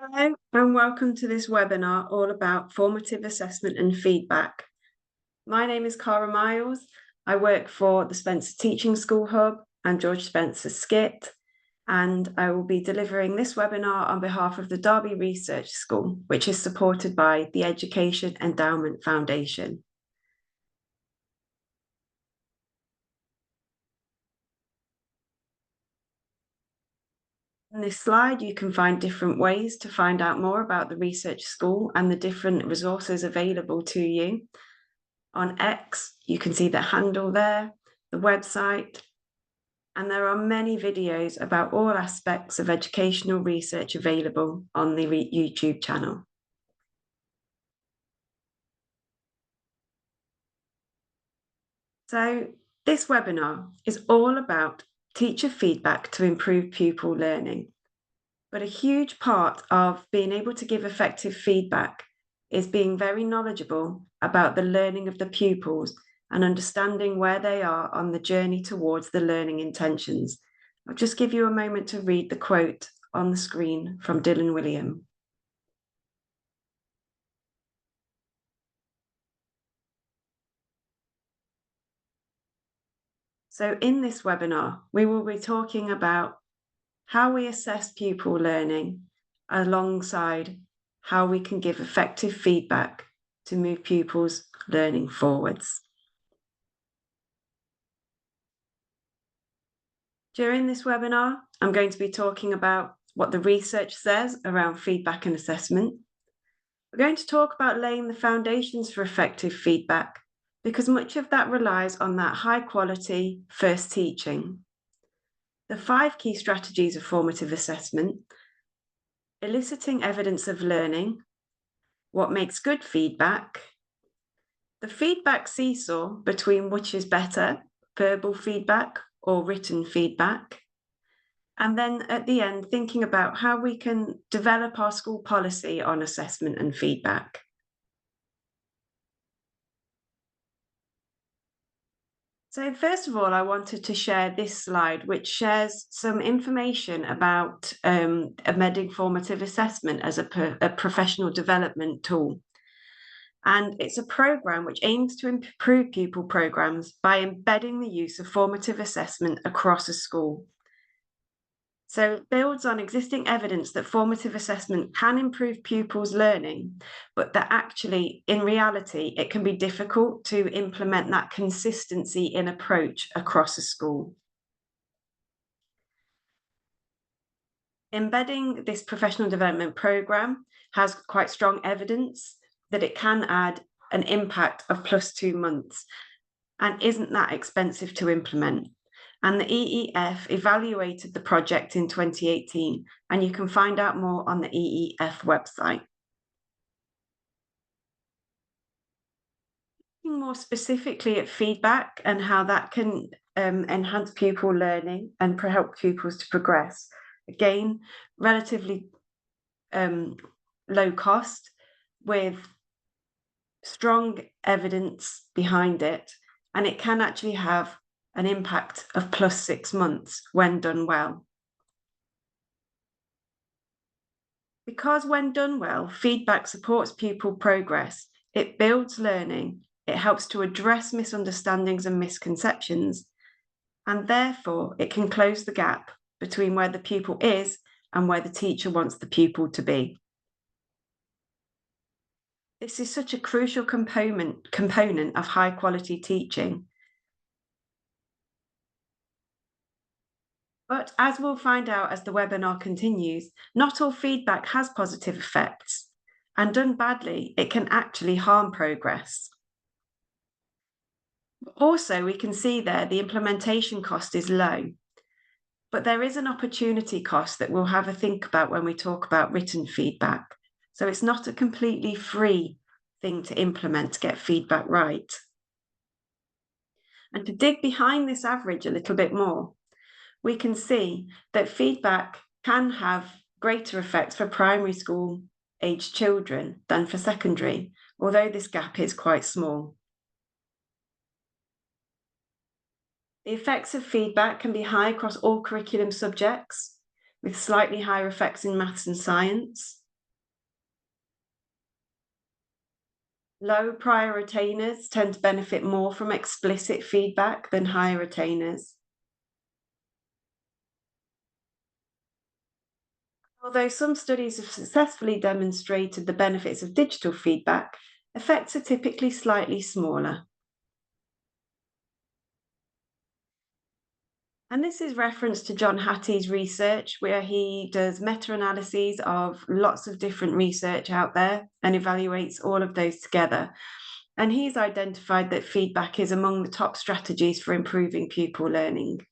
Hello and welcome to this webinar all about formative assessment and feedback. My name is Cara Miles. I work for the Spencer Teaching School Hub and George Spencer Skit, and I will be delivering this webinar on behalf of the Derby Research School, which is supported by the Education Endowment Foundation. In this slide, you can find different ways to find out more about the research school and the different resources available to you. On X, you can see the handle there, the website, and there are many videos about all aspects of educational research available on the YouTube channel. So this webinar is all about teacher feedback to improve pupil learning. But a huge part of being able to give effective feedback is being very knowledgeable about the learning of the pupils and understanding where they are on the journey towards the learning intentions. I'll just give you a moment to read the quote on the screen from Dylan William. So in this webinar, we will be talking about how we assess pupil learning alongside how we can give effective feedback to move pupils' learning forwards. During this webinar, I'm going to be talking about what the research says around feedback and assessment. We're going to talk about laying the foundations for effective feedback because much of that relies on that high quality first teaching. The 5 key strategies of formative assessment: eliciting evidence of learning, what makes good feedback, the feedback seesaw between which is better, verbal feedback or written feedback, and then at the end, thinking about how we can develop our school policy on assessment and feedback. So first of all, I wanted to share this slide, which shares some information about embedding formative assessment as a professional development tool. And it's a program which aims to improve pupil programs by embedding the use of formative assessment across a school. So it builds on existing evidence that formative assessment can improve pupils' learning, but that actually, in reality, it can be difficult to implement that consistency in approach across a school. Embedding this professional development program has quite strong evidence that it can add an impact of +2 months and isn't that expensive to implement. And the EEF evaluated the project in 2018, and you can find out more on the EEF website. Looking more specifically at feedback and how that can enhance pupil learning and help pupils to progress. Again, relatively low cost with strong evidence behind it, and it can actually have an impact of +6 months when done well. Because when done well, feedback supports pupil progress, it builds learning, it helps to address misunderstandings and misconceptions, and therefore it can close the gap between where the pupil is and where the teacher wants the pupil to be. This is such a crucial component of high quality teaching. But as we'll find out as the webinar continues, not all feedback has positive effects, and done badly, it can actually harm progress. Also, we can see there the implementation cost is low, but there is an opportunity cost that we'll have a think about when we talk about written feedback. So it's not a completely free thing to implement to get feedback right. And to dig behind this average a little bit more, we can see that feedback can have greater effects for primary school aged children than for secondary, although this gap is quite small. The effects of feedback can be high across all curriculum subjects, with slightly higher effects in maths and science. Low prior retainers tend to benefit more from explicit feedback than higher retainers. Although some studies have successfully demonstrated the benefits of digital feedback, effects are typically slightly smaller. And this is reference to John Hattie's research, where he does meta-analyses of lots of different research out there and evaluates all of those together. And he's identified that feedback is among the top strategies for improving pupil learning.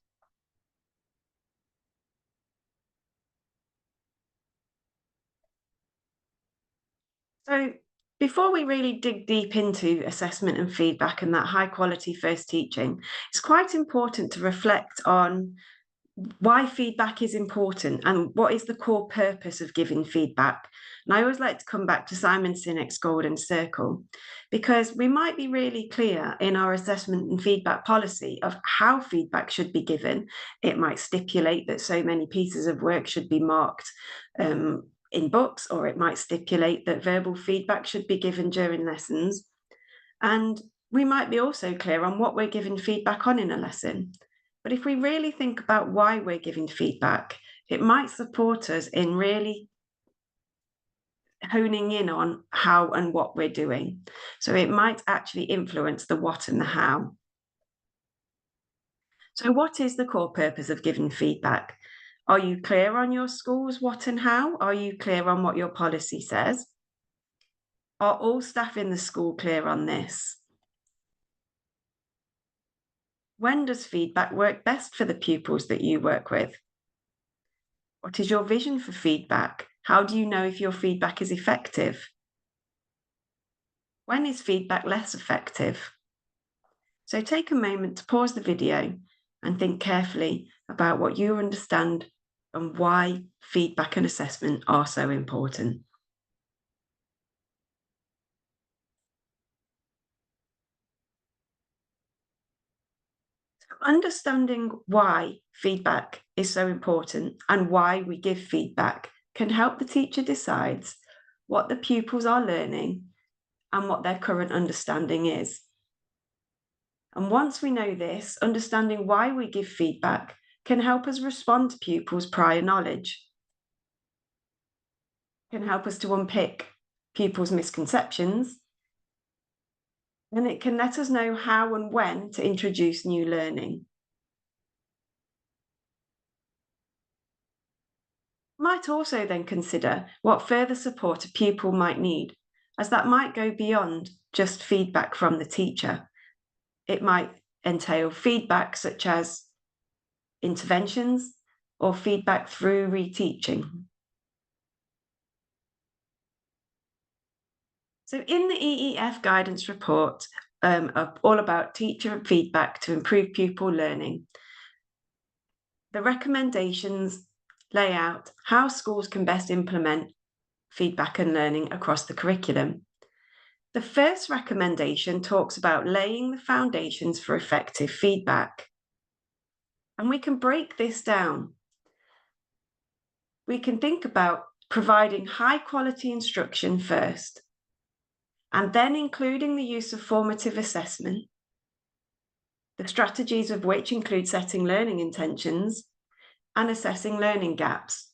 So before we really dig deep into assessment and feedback and that high quality first teaching, it's quite important to reflect on why feedback is important and what is the core purpose of giving feedback. And I always like to come back to Simon Sinek's golden circle, because we might be really clear in our assessment and feedback policy of how feedback should be given. It might stipulate that so many pieces of work should be marked in books, or it might stipulate that verbal feedback should be given during lessons. And we might be also clear on what we're giving feedback on in a lesson. But if we really think about why we're giving feedback, it might support us in really honing in on how and what we're doing. So it might actually influence the what and the how. So what is the core purpose of giving feedback? Are you clear on your school's what and how? Are you clear on what your policy says? Are all staff in the school clear on this? When does feedback work best for the pupils that you work with? What is your vision for feedback? How do you know if your feedback is effective? When is feedback less effective? So take a moment to pause the video and think carefully about what you understand and why feedback and assessment are so important. Understanding why feedback is so important and why we give feedback can help the teacher decide what the pupils are learning and what their current understanding is. And once we know this, understanding why we give feedback can help us respond to pupils' prior knowledge, can help us to unpick pupils' misconceptions, and it can let us know how and when to introduce new learning. Might also then consider what further support a pupil might need, as that might go beyond just feedback from the teacher. It might entail feedback such as interventions or feedback through reteaching. So in the EEF guidance report, all about teacher feedback to improve pupil learning, the recommendations lay out how schools can best implement feedback and learning across the curriculum. The first recommendation talks about laying the foundations for effective feedback. And we can break this down. We can think about providing high quality instruction first, and then including the use of formative assessment, the strategies of which include setting learning intentions and assessing learning gaps.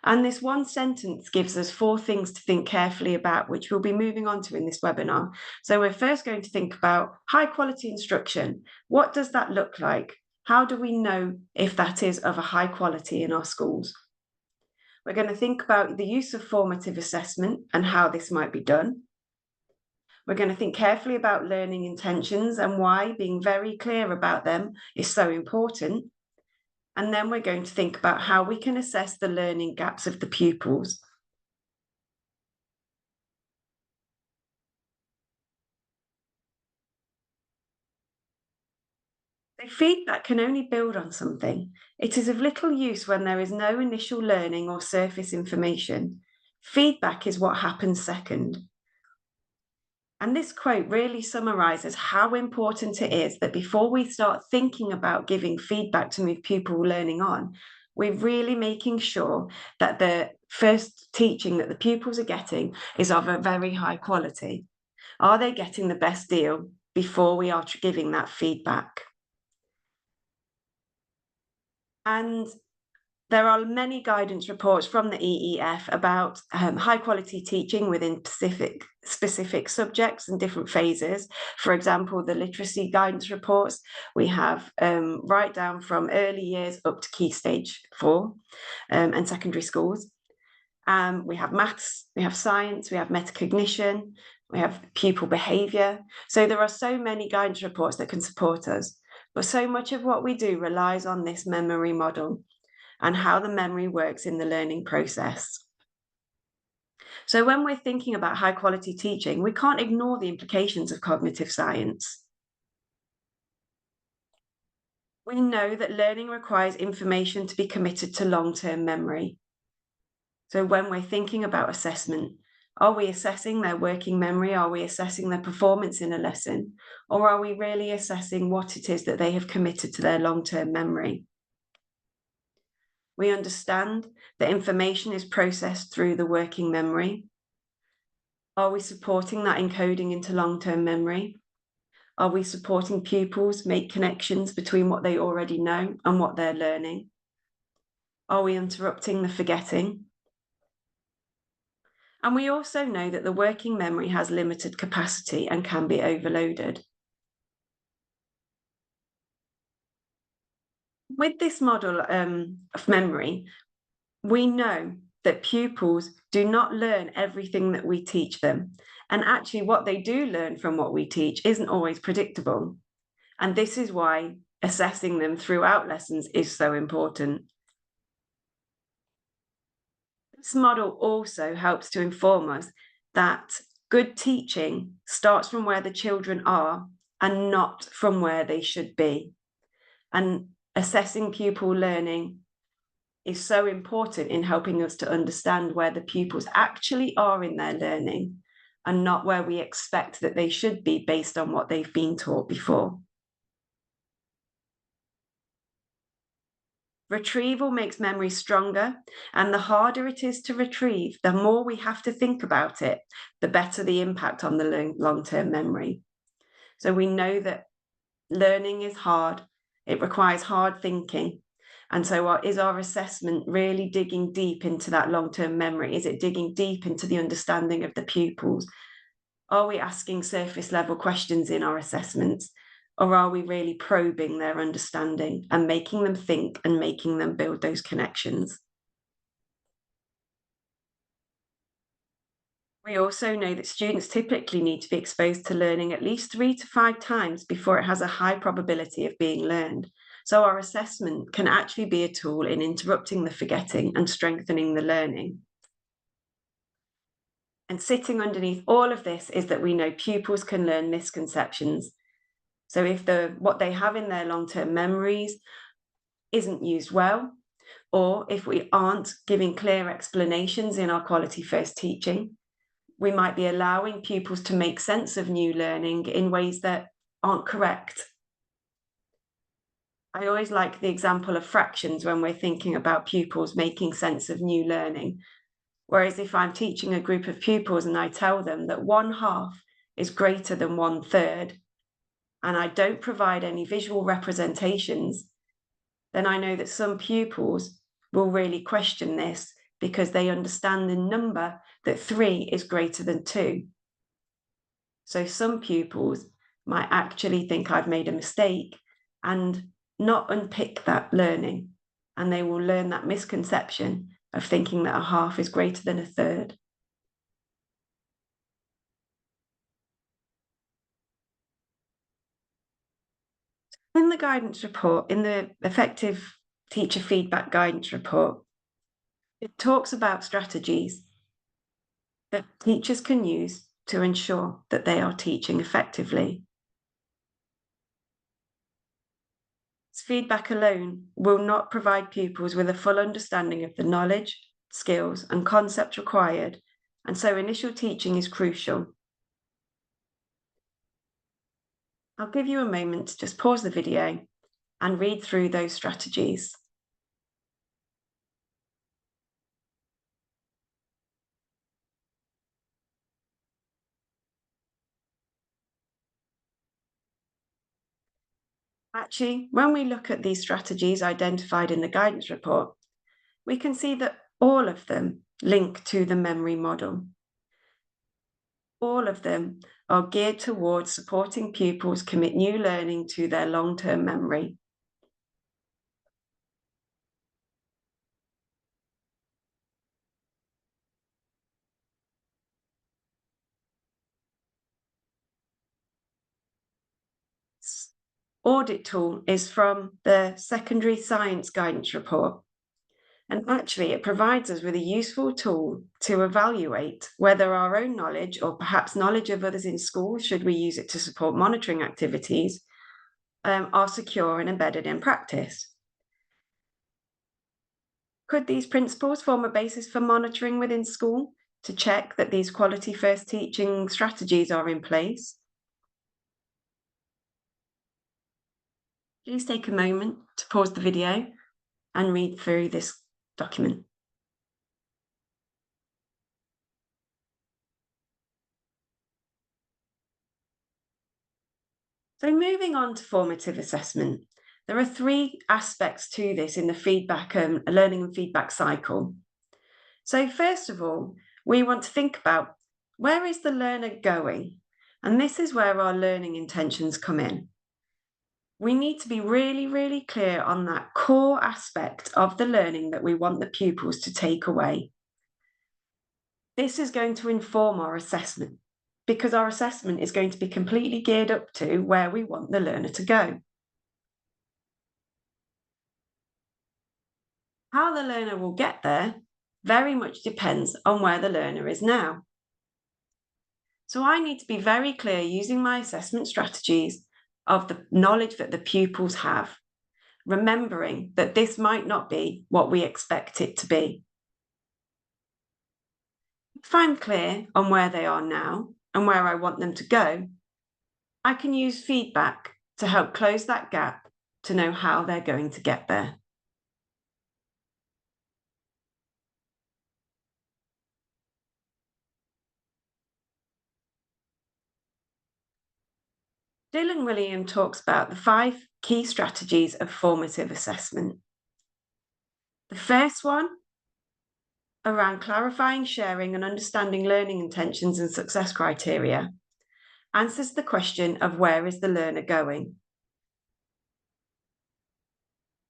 And this one sentence gives us 4 things to think carefully about, which we'll be moving on to in this webinar. So we're first going to think about high quality instruction. What does that look like? How do we know if that is of a high quality in our schools? We're going to think about the use of formative assessment and how this might be done. We're going to think carefully about learning intentions and why being very clear about them is so important. And then we're going to think about how we can assess the learning gaps of the pupils. So feedback can only build on something. It is of little use when there is no initial learning or surface information. Feedback is what happens second. And this quote really summarizes how important it is that before we start thinking about giving feedback to move pupil learning on, we're really making sure that the first teaching that the pupils are getting is of a very high quality. Are they getting the best deal before we are giving that feedback? And there are many guidance reports from the EEF about high quality teaching within specific subjects and different phases. For example, the literacy guidance reports we have right down from early years up to Key Stage 4 and secondary schools. We have maths, we have science, we have metacognition, we have pupil behaviour. So there are so many guidance reports that can support us. But so much of what we do relies on this memory model and how the memory works in the learning process. So when we're thinking about high quality teaching, we can't ignore the implications of cognitive science. We know that learning requires information to be committed to long-term memory. So when we're thinking about assessment, are we assessing their working memory? Are we assessing their performance in a lesson? Or are we really assessing what it is that they have committed to their long-term memory? We understand that information is processed through the working memory. Are we supporting that encoding into long-term memory? Are we supporting pupils make connections between what they already know and what they're learning? Are we interrupting the forgetting? And we also know that the working memory has limited capacity and can be overloaded. With this model of memory, we know that pupils do not learn everything that we teach them. And actually, what they do learn from what we teach isn't always predictable. And this is why assessing them throughout lessons is so important. This model also helps to inform us that good teaching starts from where the children are and not from where they should be. And assessing pupil learning is so important in helping us to understand where the pupils actually are in their learning and not where we expect that they should be based on what they've been taught before. Retrieval makes memory stronger, and the harder it is to retrieve, the more we have to think about it, the better the impact on the long-term memory. So we know that learning is hard, it requires hard thinking. And so is our assessment really digging deep into that long-term memory? Is it digging deep into the understanding of the pupils? Are we asking surface level questions in our assessments? Or are we really probing their understanding and making them think and making them build those connections? We also know that students typically need to be exposed to learning at least 3 to 5 times before it has a high probability of being learned. So our assessment can actually be a tool in interrupting the forgetting and strengthening the learning. And sitting underneath all of this is that we know pupils can learn misconceptions. So if what they have in their long-term memories isn't used well, or if we aren't giving clear explanations in our quality first teaching, we might be allowing pupils to make sense of new learning in ways that aren't correct. I always like the example of fractions when we're thinking about pupils making sense of new learning. Whereas if I'm teaching a group of pupils and I tell them that 1/2 is greater than 1/3, and I don't provide any visual representations, then I know that some pupils will really question this because they understand in number that 3 is greater than 2. So some pupils might actually think I've made a mistake and not unpick that learning. And they will learn that misconception of thinking that 1/2 is greater than 1/3. In the guidance report, in the effective teacher feedback guidance report, it talks about strategies that teachers can use to ensure that they are teaching effectively. Feedback alone will not provide pupils with a full understanding of the knowledge, skills, and concepts required, and so initial teaching is crucial. I'll give you a moment to just pause the video and read through those strategies. Actually, when we look at these strategies identified in the guidance report, we can see that all of them link to the memory model. All of them are geared towards supporting pupils commit new learning to their long-term memory. Audit tool is from the secondary science guidance report. And actually, it provides us with a useful tool to evaluate whether our own knowledge or perhaps knowledge of others in school, should we use it to support monitoring activities, are secure and embedded in practice. Could these principles form a basis for monitoring within school to check that these quality first teaching strategies are in place? Please take a moment to pause the video and read through this document. So moving on to formative assessment, there are three aspects to this in the feedback learning and feedback cycle. So first of all, we want to think about, where is the learner going? And this is where our learning intentions come in. We need to be really, really clear on that core aspect of the learning that we want the pupils to take away. This is going to inform our assessment, because our assessment is going to be completely geared up to where we want the learner to go. How the learner will get there very much depends on where the learner is now. So I need to be very clear using my assessment strategies of the knowledge that the pupils have, remembering that this might not be what we expect it to be. If I'm clear on where they are now and where I want them to go, I can use feedback to help close that gap to know how they're going to get there. Dylan William talks about the 5 key strategies of formative assessment. The first one, around clarifying, sharing, and understanding learning intentions and success criteria, answers the question of where is the learner going.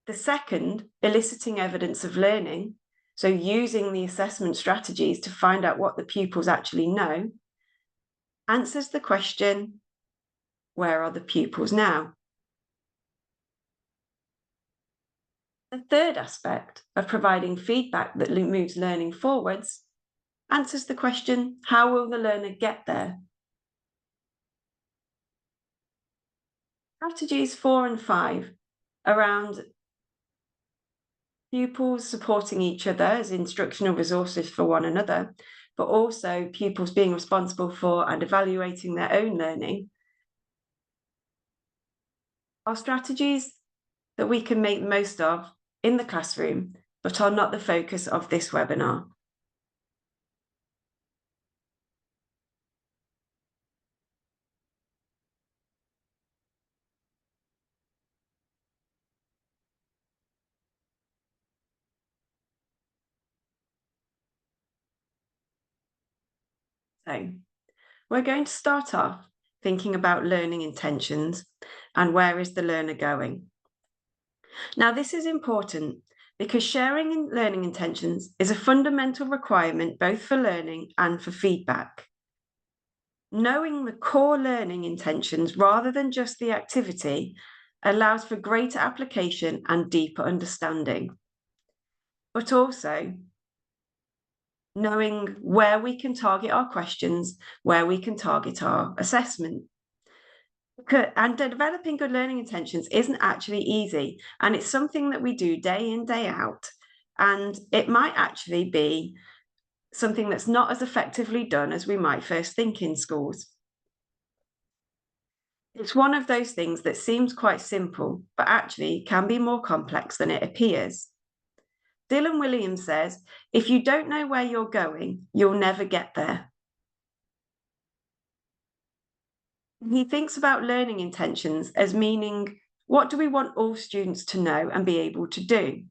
The second, eliciting evidence of learning, so using the assessment strategies to find out what the pupils actually know, answers the question, where are the pupils now? The third aspect of providing feedback that moves learning forwards answers the question, how will the learner get there? Strategies 4 and 5 around pupils supporting each other as instructional resources for one another, but also pupils being responsible for and evaluating their own learning, are strategies that we can make the most of in the classroom, but are not the focus of this webinar. So we're going to start off thinking about learning intentions and where is the learner going. Now, this is important because sharing learning intentions is a fundamental requirement both for learning and for feedback. Knowing the core learning intentions rather than just the activity allows for greater application and deeper understanding, but also knowing where we can target our questions, where we can target our assessment. And developing good learning intentions isn't actually easy, and it's something that we do day in, day out, and it might actually be something that's not as effectively done as we might first think in schools. It's one of those things that seems quite simple, but actually can be more complex than it appears. Dylan Williams says, if you don't know where you're going, you'll never get there. He thinks about learning intentions as meaning What do we want all students to know and be able to do?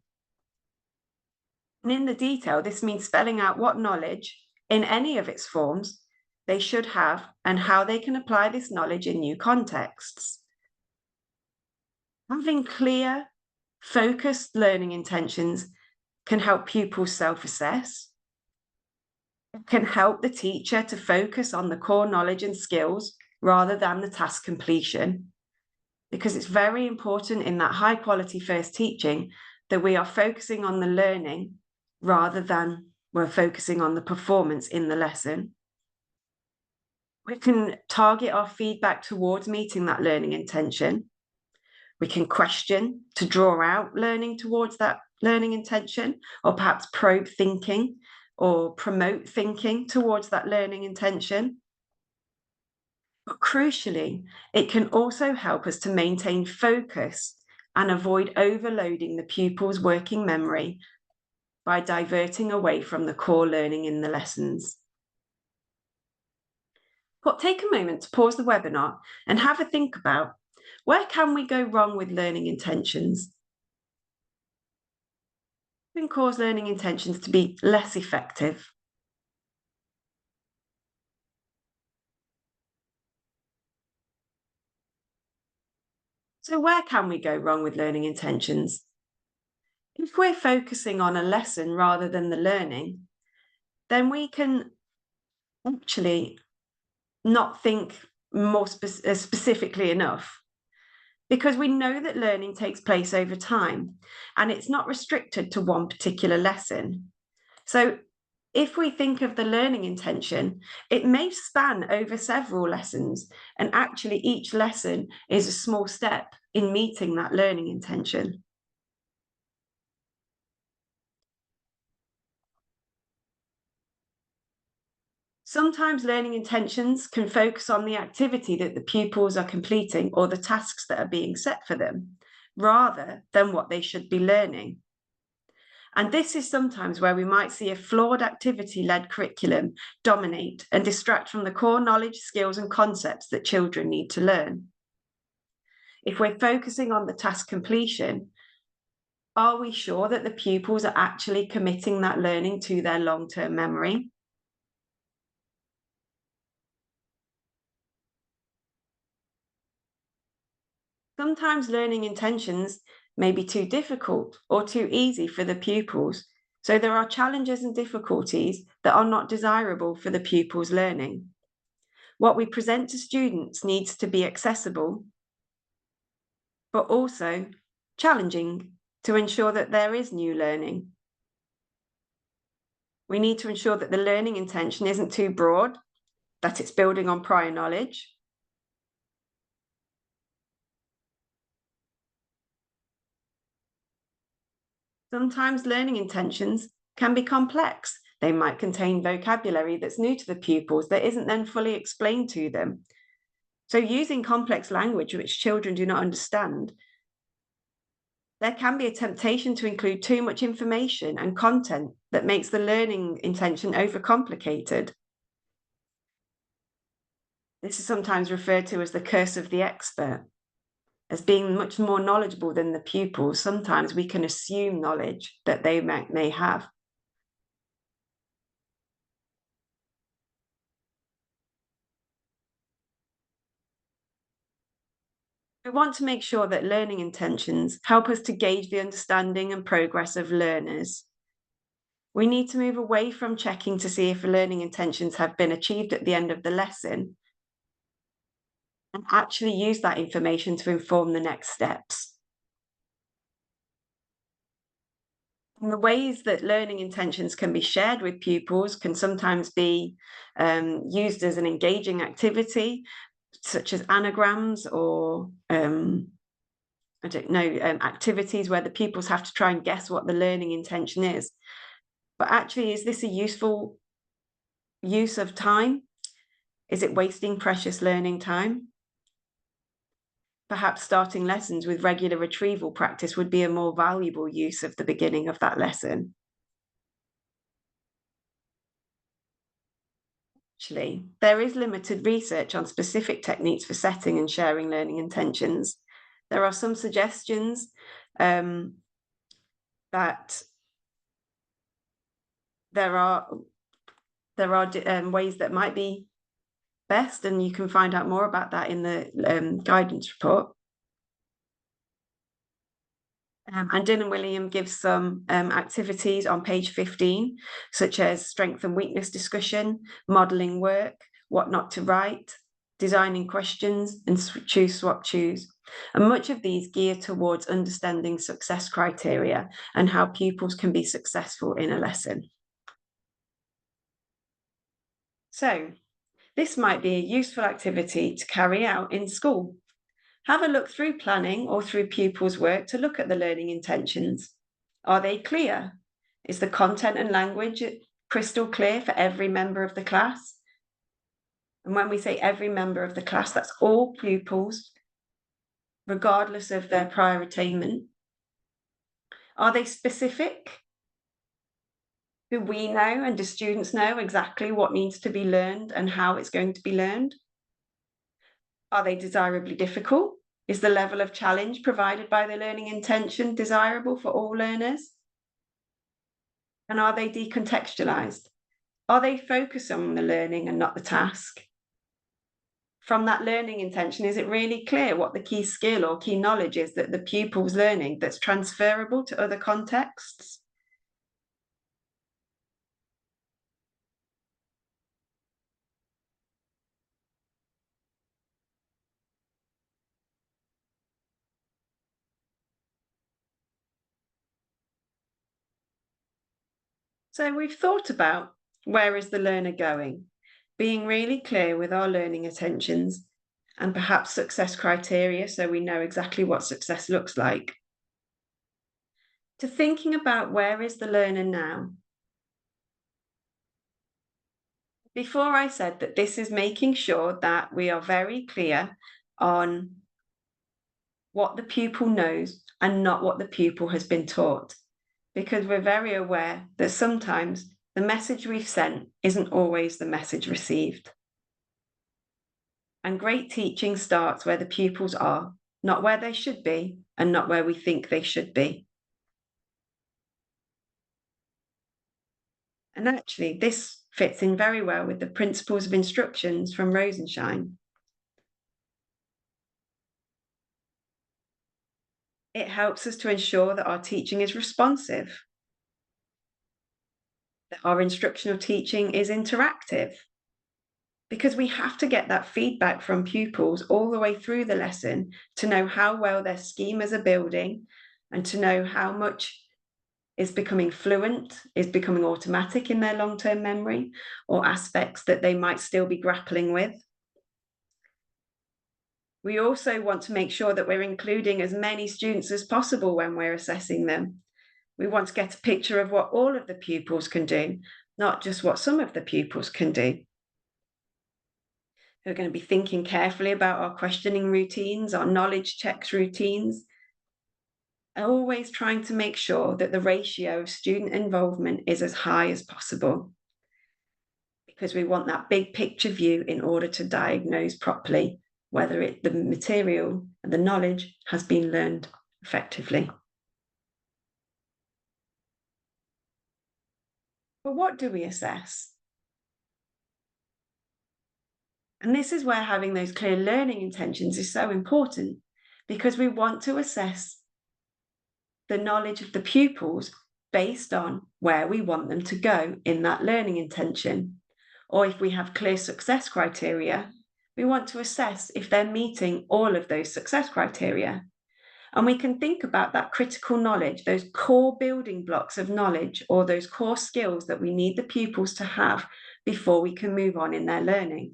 And in the detail, this means spelling out what knowledge, in any of its forms, they should have and how they can apply this knowledge in new contexts. Having clear, focused learning intentions can help pupils self-assess. It can help the teacher to focus on the core knowledge and skills rather than the task completion, because it's very important in that high quality first teaching that we are focusing on the learning rather than we're focusing on the performance in the lesson. We can target our feedback towards meeting that learning intention. We can question to draw out learning towards that learning intention, or perhaps probe thinking or promote thinking towards that learning intention. But crucially, it can also help us to maintain focus and avoid overloading the pupil's working memory by diverting away from the core learning in the lessons. But take a moment to pause the webinar and have a think about, where can we go wrong with learning intentions? Can cause learning intentions to be less effective. So where can we go wrong with learning intentions? If we're focusing on a lesson rather than the learning, then we can actually not think more specifically enough, because we know that learning takes place over time and it's not restricted to one particular lesson. So if we think of the learning intention, it may span over several lessons, and actually each lesson is a small step in meeting that learning intention. Sometimes learning intentions can focus on the activity that the pupils are completing or the tasks that are being set for them, rather than what they should be learning. And this is sometimes where we might see a flawed activity-led curriculum dominate and distract from the core knowledge, skills, and concepts that children need to learn. If we're focusing on the task completion, are we sure that the pupils are actually committing that learning to their long-term memory? Sometimes learning intentions may be too difficult or too easy for the pupils, so there are challenges and difficulties that are not desirable for the pupils' learning. What we present to students needs to be accessible, but also challenging to ensure that there is new learning. We need to ensure that the learning intention isn't too broad, that it's building on prior knowledge. Sometimes learning intentions can be complex. They might contain vocabulary that's new to the pupils that isn't then fully explained to them. So using complex language which children do not understand, there can be a temptation to include too much information and content that makes the learning intention overcomplicated. This is sometimes referred to as the curse of the expert. As being much more knowledgeable than the pupils, sometimes we can assume knowledge that they may have. We want to make sure that learning intentions help us to gauge the understanding and progress of learners. We need to move away from checking to see if learning intentions have been achieved at the end of the lesson, and actually use that information to inform the next steps. And the ways that learning intentions can be shared with pupils can sometimes be used as an engaging activity, such as anagrams or I don't know, activities where the pupils have to try and guess what the learning intention is. But actually, is this a useful use of time? Is it wasting precious learning time? Perhaps starting lessons with regular retrieval practice would be a more valuable use of the beginning of that lesson. Actually, there is limited research on specific techniques for setting and sharing learning intentions. There are some suggestions that there are ways that might be best, and you can find out more about that in the guidance report. And Dylan William gives some activities on page 15, such as strength and weakness discussion, modelling work, what not to write, designing questions, and choose, swap, choose. And much of these gear towards understanding success criteria and how pupils can be successful in a lesson. So this might be a useful activity to carry out in school. Have a look through planning or through pupils' work to look at the learning intentions. Are they clear? Is the content and language crystal clear for every member of the class? And when we say every member of the class, that's all pupils, regardless of their prior attainment. Are they specific? Do we know and do students know exactly what needs to be learned and how it's going to be learned? Are they desirably difficult? Is the level of challenge provided by the learning intention desirable for all learners? And are they decontextualized? Are they focused on the learning and not the task? From that learning intention, is it really clear what the key skill or key knowledge is that the pupil's learning that's transferable to other contexts? So we've thought about where is the learner going, being really clear with our learning intentions and perhaps success criteria so we know exactly what success looks like. To thinking about where is the learner now. Before I said that this is making sure that we are very clear on what the pupil knows and not what the pupil has been taught, because we're very aware that sometimes the message we've sent isn't always the message received. And great teaching starts where the pupils are, not where they should be, and not where we think they should be. And actually, this fits in very well with the principles of instructions from Rosenshine. It helps us to ensure that our teaching is responsive, that our instructional teaching is interactive, because we have to get that feedback from pupils all the way through the lesson to know how well their schemas are building and to know how much is becoming fluent, is becoming automatic in their long-term memory, or aspects that they might still be grappling with. We also want to make sure that we're including as many students as possible when we're assessing them. We want to get a picture of what all of the pupils can do, not just what some of the pupils can do. We're going to be thinking carefully about our questioning routines, our knowledge checks routines, always trying to make sure that the ratio of student involvement is as high as possible, because we want that big picture view in order to diagnose properly whether the material and the knowledge has been learned effectively. But what do we assess? And this is where having those clear learning intentions is so important, because we want to assess the knowledge of the pupils based on where we want them to go in that learning intention. Or if we have clear success criteria, we want to assess if they're meeting all of those success criteria. And we can think about that critical knowledge, those core building blocks of knowledge, or those core skills that we need the pupils to have before we can move on in their learning.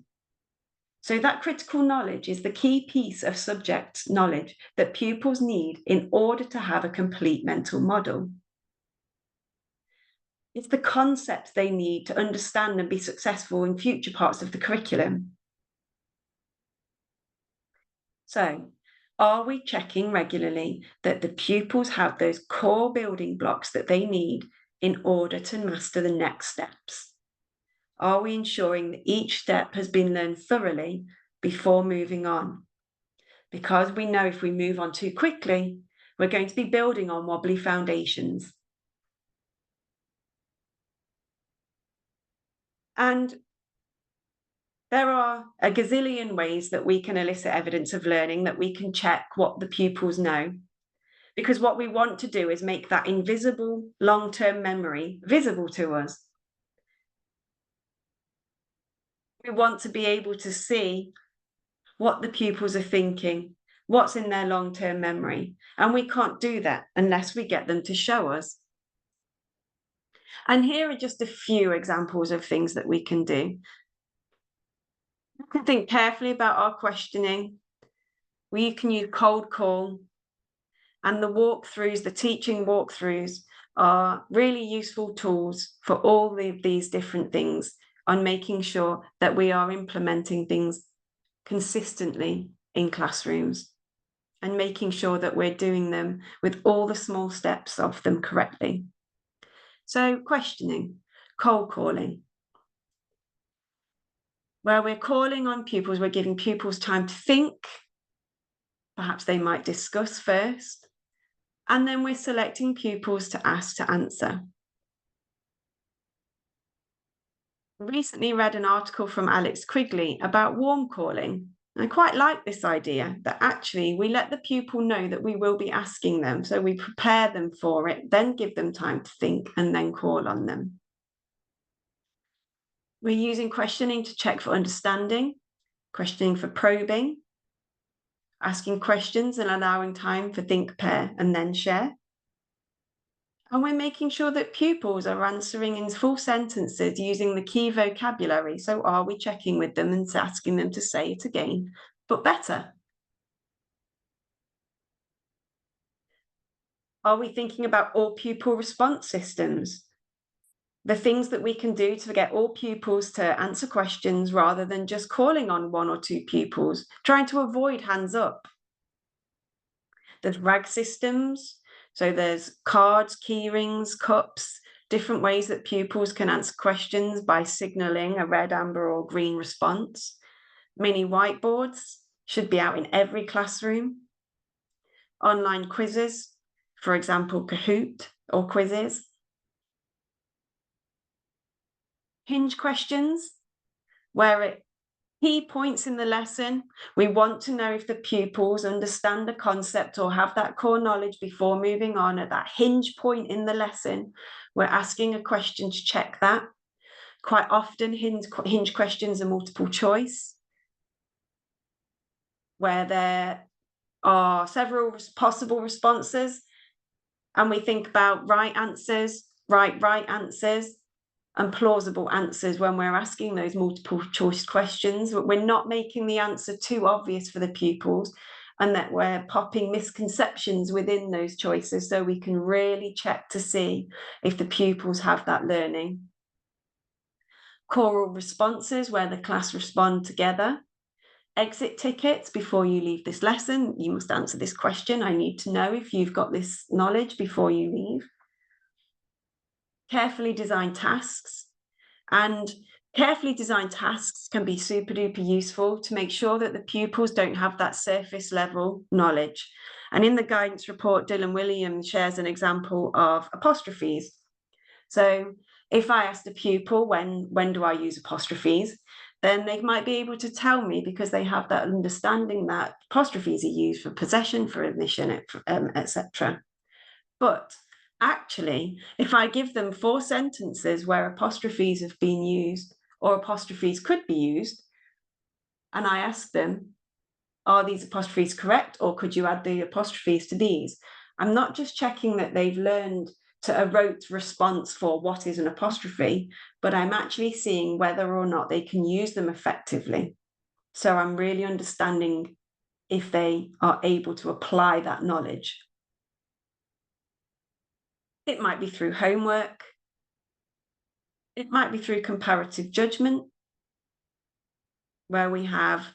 So that critical knowledge is the key piece of subject knowledge that pupils need in order to have a complete mental model. It's the concepts they need to understand and be successful in future parts of the curriculum. So, are we checking regularly that the pupils have those core building blocks that they need in order to master the next steps? Are we ensuring that each step has been learned thoroughly before moving on? because we know if we move on too quickly, we're going to be building on wobbly foundations. And there are a gazillion ways that we can elicit evidence of learning, that we can check what the pupils know. Because what we want to do is make that invisible long-term memory visible to us. We want to be able to see what the pupils are thinking, what's in their long-term memory. And we can't do that unless we get them to show us. And here are just a few examples of things that we can do. We can think carefully about our questioning. We can use cold call. And the walkthroughs, the teaching walkthroughs, are really useful tools for all of these different things on making sure that we are implementing things consistently in classrooms and making sure that we're doing them with all the small steps of them correctly. So questioning, cold calling, where we're calling on pupils, we're giving pupils time to think. Perhaps they might discuss first, and then we're selecting pupils to ask to answer. I recently read an article from Alex Quigley about warm calling. I quite like this idea that actually we let the pupil know that we will be asking them, so we prepare them for it, then give them time to think, and then call on them. We're using questioning to check for understanding, questioning for probing, asking questions and allowing time for think, pair, and then share. And we're making sure that pupils are answering in full sentences using the key vocabulary. So are we checking with them and asking them to say it again, but better? Are we thinking about all pupil response systems? The things that we can do to get all pupils to answer questions rather than just calling on one or two pupils, trying to avoid hands up. There's RAG systems. So there's cards, key rings, cups, different ways that pupils can answer questions by signalling a red, amber, or green response. Mini whiteboards should be out in every classroom. Online quizzes, for example, Kahoot or quizzes. Hinge questions, where at key points in the lesson, we want to know if the pupils understand the concept or have that core knowledge before moving on. At that hinge point in the lesson, we're asking a question to check that. Quite often, hinge questions are multiple choice, where there are several possible responses, and we think about right answers, right answers, and plausible answers when we're asking those multiple choice questions. We're not making the answer too obvious for the pupils, and that we're popping misconceptions within those choices so we can really check to see if the pupils have that learning. Choral responses, where the class respond together. Exit tickets, before you leave this lesson, you must answer this question. I need to know if you've got this knowledge before you leave. Carefully designed tasks. And carefully designed tasks can be super duper useful to make sure that the pupils don't have that surface level knowledge. And in the guidance report, Dylan Williams shares an example of apostrophes. So if I asked a pupil, when do I use apostrophes? Then they might be able to tell me, because they have that understanding that apostrophes are used for possession, for omission, etc. But actually, if I give them 4 sentences where apostrophes have been used or apostrophes could be used, and I ask them, are these apostrophes correct, or could you add the apostrophes to these? I'm not just checking that they've learned to a rote response for what is an apostrophe, but I'm actually seeing whether or not they can use them effectively. So I'm really understanding if they are able to apply that knowledge. It might be through homework. It might be through comparative judgment, where we have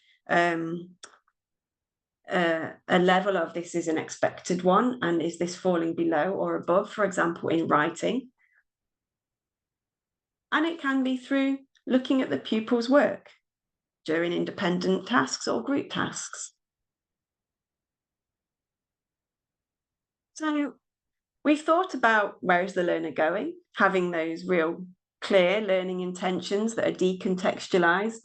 a level of this is an expected one, and is this falling below or above, for example, in writing. And it can be through looking at the pupil's work during independent tasks or group tasks. So we've thought about where is the learner going, having those real clear learning intentions that are decontextualized,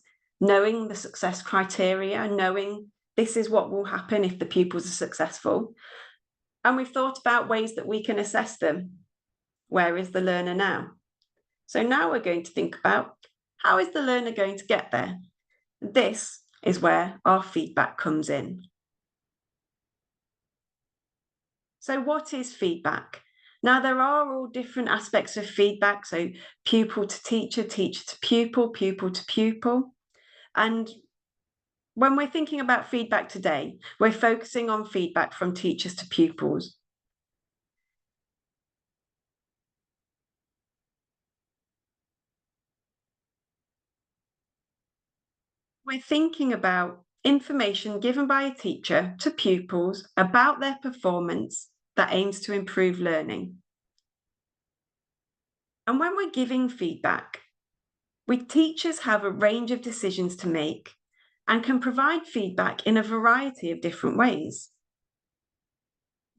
knowing the success criteria, knowing this is what will happen if the pupils are successful. And we've thought about ways that we can assess them. Where is the learner now? So now we're going to think about how is the learner going to get there? This is where our feedback comes in. So what is feedback? Now, there are all different aspects of feedback. So pupil to teacher, teacher to pupil, pupil to pupil. And when we're thinking about feedback today, we're focusing on feedback from teachers to pupils. We're thinking about information given by a teacher to pupils about their performance that aims to improve learning. And when we're giving feedback, teachers have a range of decisions to make and can provide feedback in a variety of different ways.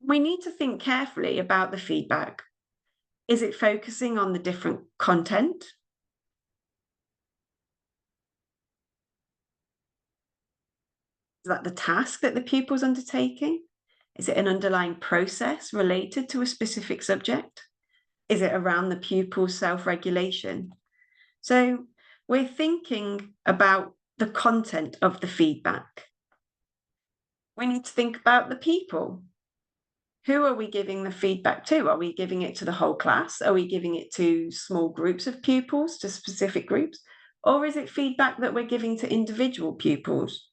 We need to think carefully about the feedback. Is it focusing on the different content? Is that the task that the pupil's undertaking? Is it an underlying process related to a specific subject? Is it around the pupil's self-regulation? So we're thinking about the content of the feedback. We need to think about the people. Who are we giving the feedback to? Are we giving it to the whole class? Are we giving it to small groups of pupils, to specific groups? Or is it feedback that we're giving to individual pupils?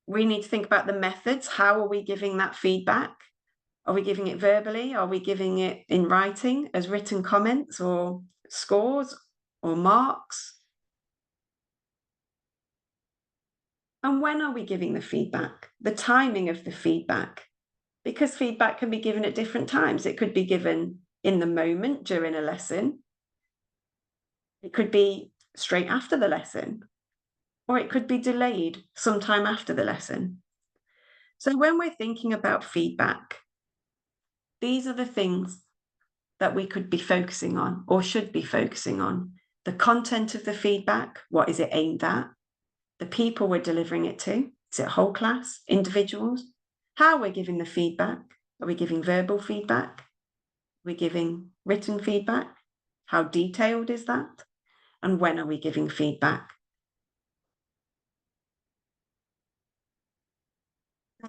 We need to think about the methods. How are we giving that feedback? Are we giving it verbally? Are we giving it in writing as written comments or scores or marks? And when are we giving the feedback? The timing of the feedback. Because feedback can be given at different times. It could be given in the moment during a lesson. It could be straight after the lesson, or it could be delayed sometime after the lesson. So when we're thinking about feedback, these are the things that we could be focusing on or should be focusing on. The content of the feedback, what is it aimed at? The people we're delivering it to, is it whole class, individuals? How we're giving the feedback. Are we giving verbal feedback? Are we giving written feedback? How detailed is that? And when are we giving feedback?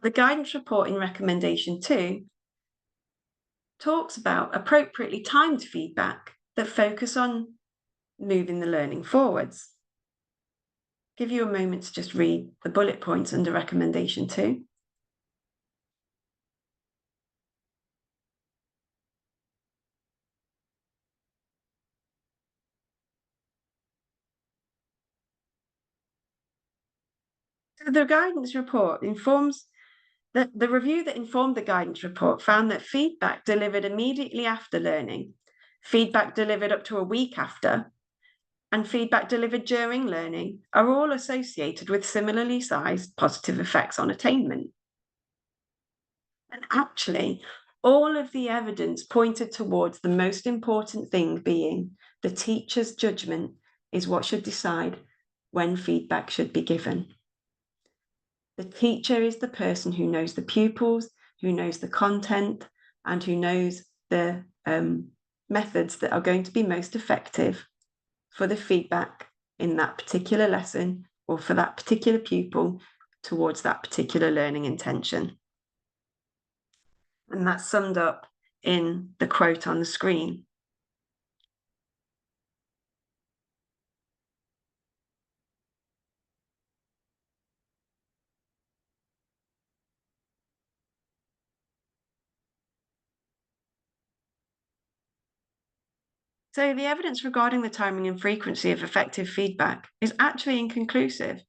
The guidance report in recommendation 2 talks about appropriately timed feedback that focus on moving the learning forwards. Give you a moment to just read the bullet points under recommendation 2. So the guidance report informs that the review that informed the guidance report found that feedback delivered immediately after learning, feedback delivered up to a week after, and feedback delivered during learning are all associated with similarly sized positive effects on attainment. And actually, all of the evidence pointed towards the most important thing being the teacher's judgment is what should decide when feedback should be given. The teacher is the person who knows the pupils, who knows the content, and who knows the methods that are going to be most effective for the feedback in that particular lesson or for that particular pupil towards that particular learning intention. And that's summed up in the quote on the screen. So the evidence regarding the timing and frequency of effective feedback is actually inconclusive.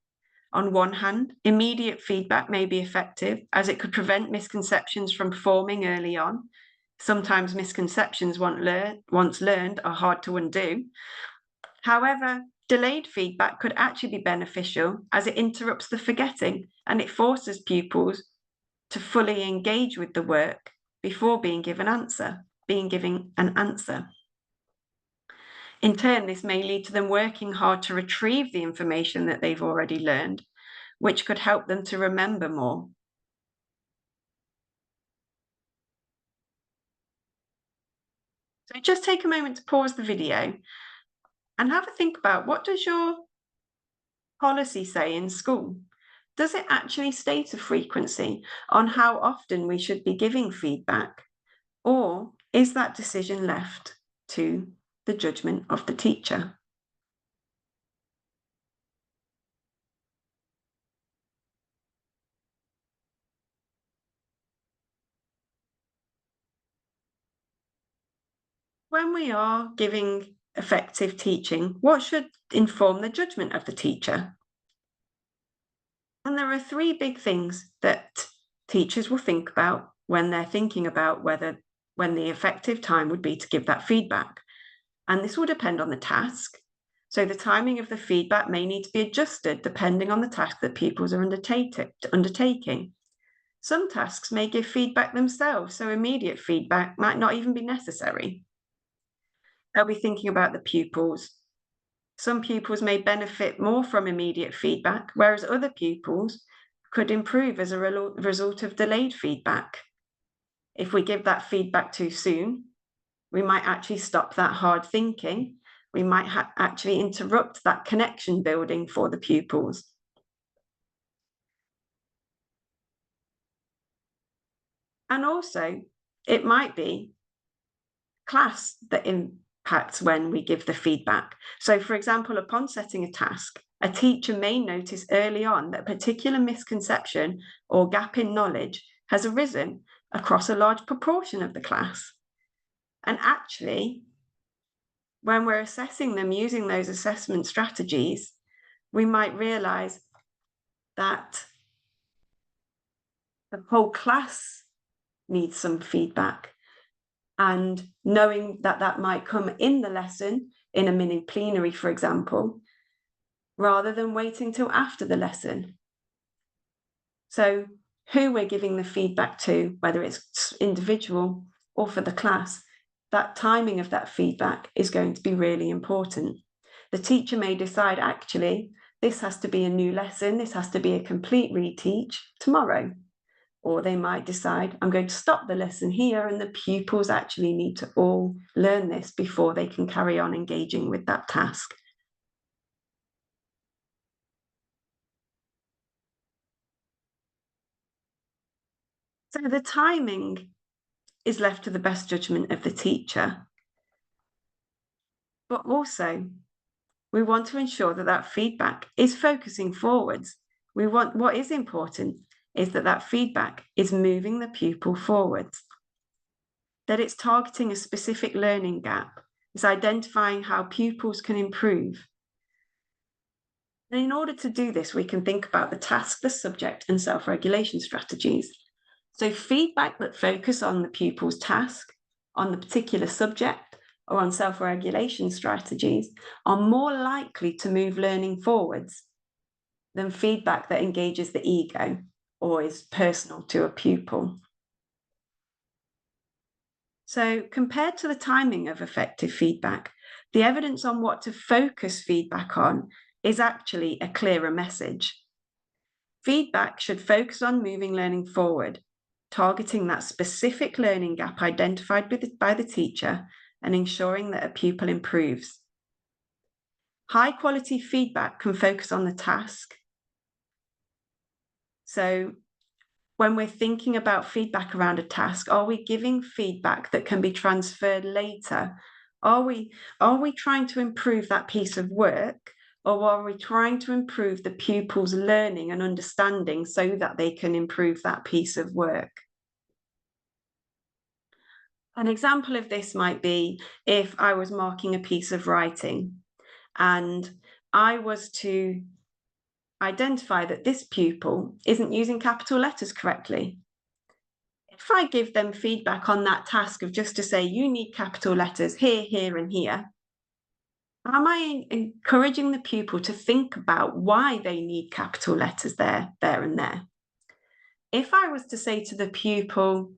On one hand, immediate feedback may be effective as it could prevent misconceptions from forming early on. Sometimes misconceptions once learned are hard to undo. However, delayed feedback could actually be beneficial as it interrupts the forgetting and it forces pupils to fully engage with the work before being given an answer. In turn, this may lead to them working hard to retrieve the information that they've already learned, which could help them to remember more. So just take a moment to pause the video and have a think about, what does your policy say in school? Does it actually state a frequency on how often we should be giving feedback? Or is that decision left to the judgment of the teacher? When we are giving effective teaching, what should inform the judgment of the teacher? And there are three big things that teachers will think about when they're thinking about when the effective time would be to give that feedback. And this will depend on the task. So the timing of the feedback may need to be adjusted depending on the task that pupils are undertaking. Some tasks may give feedback themselves, so immediate feedback might not even be necessary. They'll be thinking about the pupils. Some pupils may benefit more from immediate feedback, whereas other pupils could improve as a result of delayed feedback. If we give that feedback too soon, we might actually stop that hard thinking. We might actually interrupt that connection building for the pupils. And also, it might be class that impacts when we give the feedback. So, for example, upon setting a task, a teacher may notice early on that a particular misconception or gap in knowledge has arisen across a large proportion of the class. And actually, when we're assessing them using those assessment strategies, we might realize that the whole class needs some feedback. And knowing that that might come in the lesson, in a mini plenary, for example, rather than waiting till after the lesson. So who we're giving the feedback to, whether it's individual or for the class, that timing of that feedback is going to be really important. The teacher may decide, actually, this has to be a new lesson, this has to be a complete reteach tomorrow. Or they might decide, I'm going to stop the lesson here, and the pupils actually need to all learn this before they can carry on engaging with that task. So the timing is left to the best judgment of the teacher. But also, we want to ensure that that feedback is focusing forwards. What is important is that that feedback is moving the pupil forwards, that it's targeting a specific learning gap, it's identifying how pupils can improve. And in order to do this, we can think about the task, the subject, and self-regulation strategies. So feedback that focus on the pupil's task, on the particular subject, or on self-regulation strategies are more likely to move learning forwards than feedback that engages the ego or is personal to a pupil. So compared to the timing of effective feedback, the evidence on what to focus feedback on is actually a clearer message. Feedback should focus on moving learning forward, targeting that specific learning gap identified by the teacher and ensuring that a pupil improves. High quality feedback can focus on the task. So when we're thinking about feedback around a task, are we giving feedback that can be transferred later? Are we trying to improve that piece of work, or are we trying to improve the pupil's learning and understanding so that they can improve that piece of work? An example of this might be if I was marking a piece of writing and I was to identify that this pupil isn't using capital letters correctly. If I give them feedback on that task of just to say, you need capital letters here, here, and here, am I encouraging the pupil to think about why they need capital letters there, and there? If I was to say to the pupil,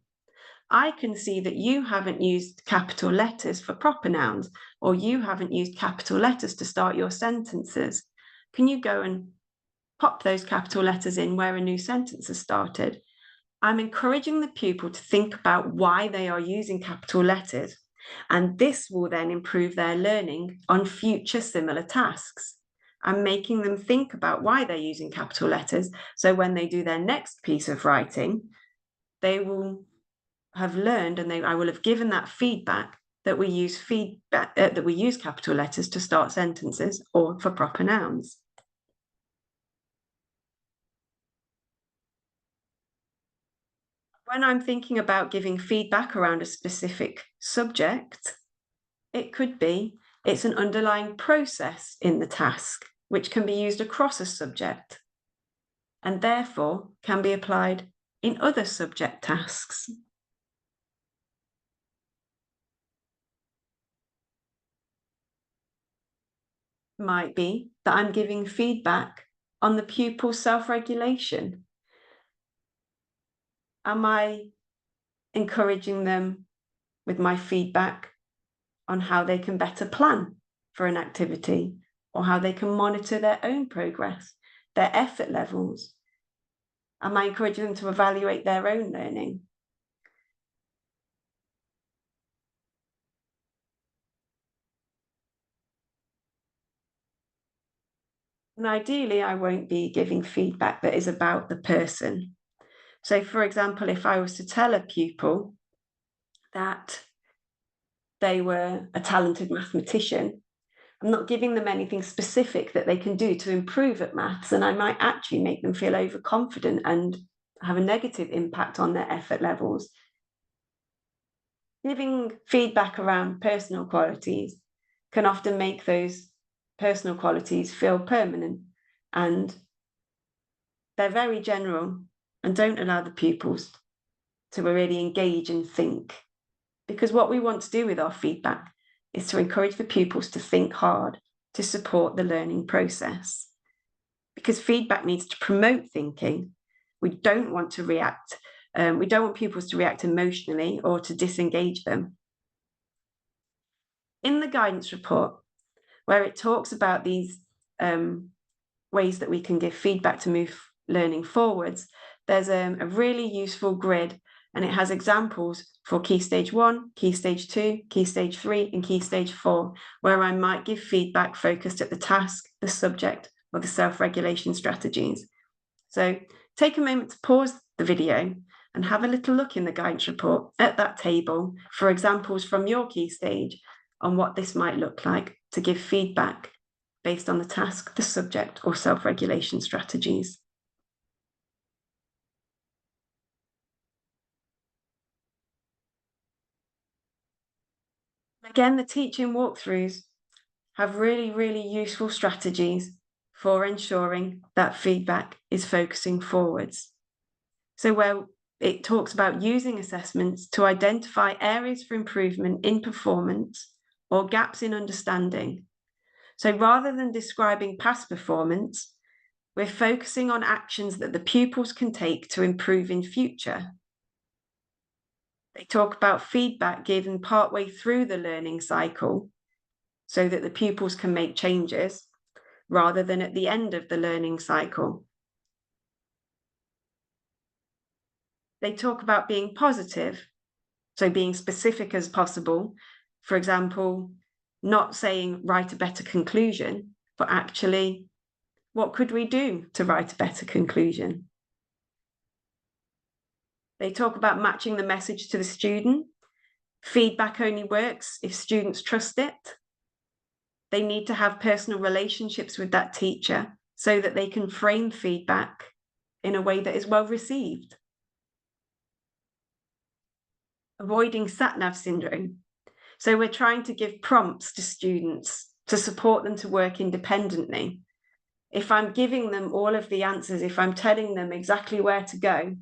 I can see that you haven't used capital letters for proper nouns, or you haven't used capital letters to start your sentences. Can you go and pop those capital letters in where a new sentence has started? I'm encouraging the pupil to think about why they are using capital letters, and this will then improve their learning on future similar tasks. I'm making them think about why they're using capital letters, so when they do their next piece of writing, they will have learned, and I will have given that feedback that we use capital letters to start sentences or for proper nouns. When I'm thinking about giving feedback around a specific subject, it could be it's an underlying process in the task, which can be used across a subject and therefore can be applied in other subject tasks. Might be that I'm giving feedback on the pupil's self-regulation. Am I encouraging them with my feedback on how they can better plan for an activity, or how they can monitor their own progress, their effort levels? Am I encouraging them to evaluate their own learning? And ideally, I won't be giving feedback that is about the person. So, for example, if I was to tell a pupil that they were a talented mathematician, I'm not giving them anything specific that they can do to improve at maths, and I might actually make them feel overconfident and have a negative impact on their effort levels. Giving feedback around personal qualities can often make those personal qualities feel permanent, and they're very general and don't allow the pupils to really engage and think. Because what we want to do with our feedback is to encourage the pupils to think hard to support the learning process. Because feedback needs to promote thinking. We don't want to react. We don't want pupils to react emotionally or to disengage them. In the guidance report, where it talks about these ways that we can give feedback to move learning forwards, there's a really useful grid, and it has examples for Key Stage 1, Key Stage 2, Key Stage 3, and Key Stage 4, where I might give feedback focused at the task, the subject, or the self-regulation strategies. So take a moment to pause the video and have a little look in the guidance report at that table for examples from your key stage on what this might look like to give feedback based on the task, the subject, or self-regulation strategies. Again, the teaching walkthroughs have really, really useful strategies for ensuring that feedback is focusing forwards. So where it talks about using assessments to identify areas for improvement in performance or gaps in understanding. So rather than describing past performance, we're focusing on actions that the pupils can take to improve in future. They talk about feedback given partway through the learning cycle so that the pupils can make changes rather than at the end of the learning cycle. They talk about being positive, so being specific as possible. For example, not saying write a better conclusion, but actually, what could we do to write a better conclusion? They talk about matching the message to the student. Feedback only works if students trust it. They need to have personal relationships with that teacher so that they can frame feedback in a way that is well received. Avoiding sat-nav syndrome. So we're trying to give prompts to students to support them to work independently. If I'm giving them all of the answers, if I'm telling them exactly where to go,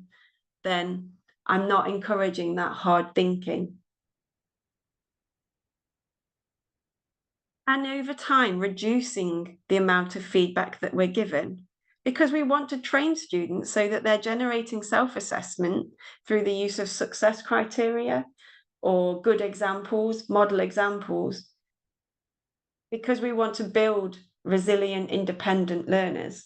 then I'm not encouraging that hard thinking. And over time, reducing the amount of feedback that we're given. Because we want to train students so that they're generating self-assessment through the use of success criteria or good examples, model examples, because we want to build resilient, independent learners.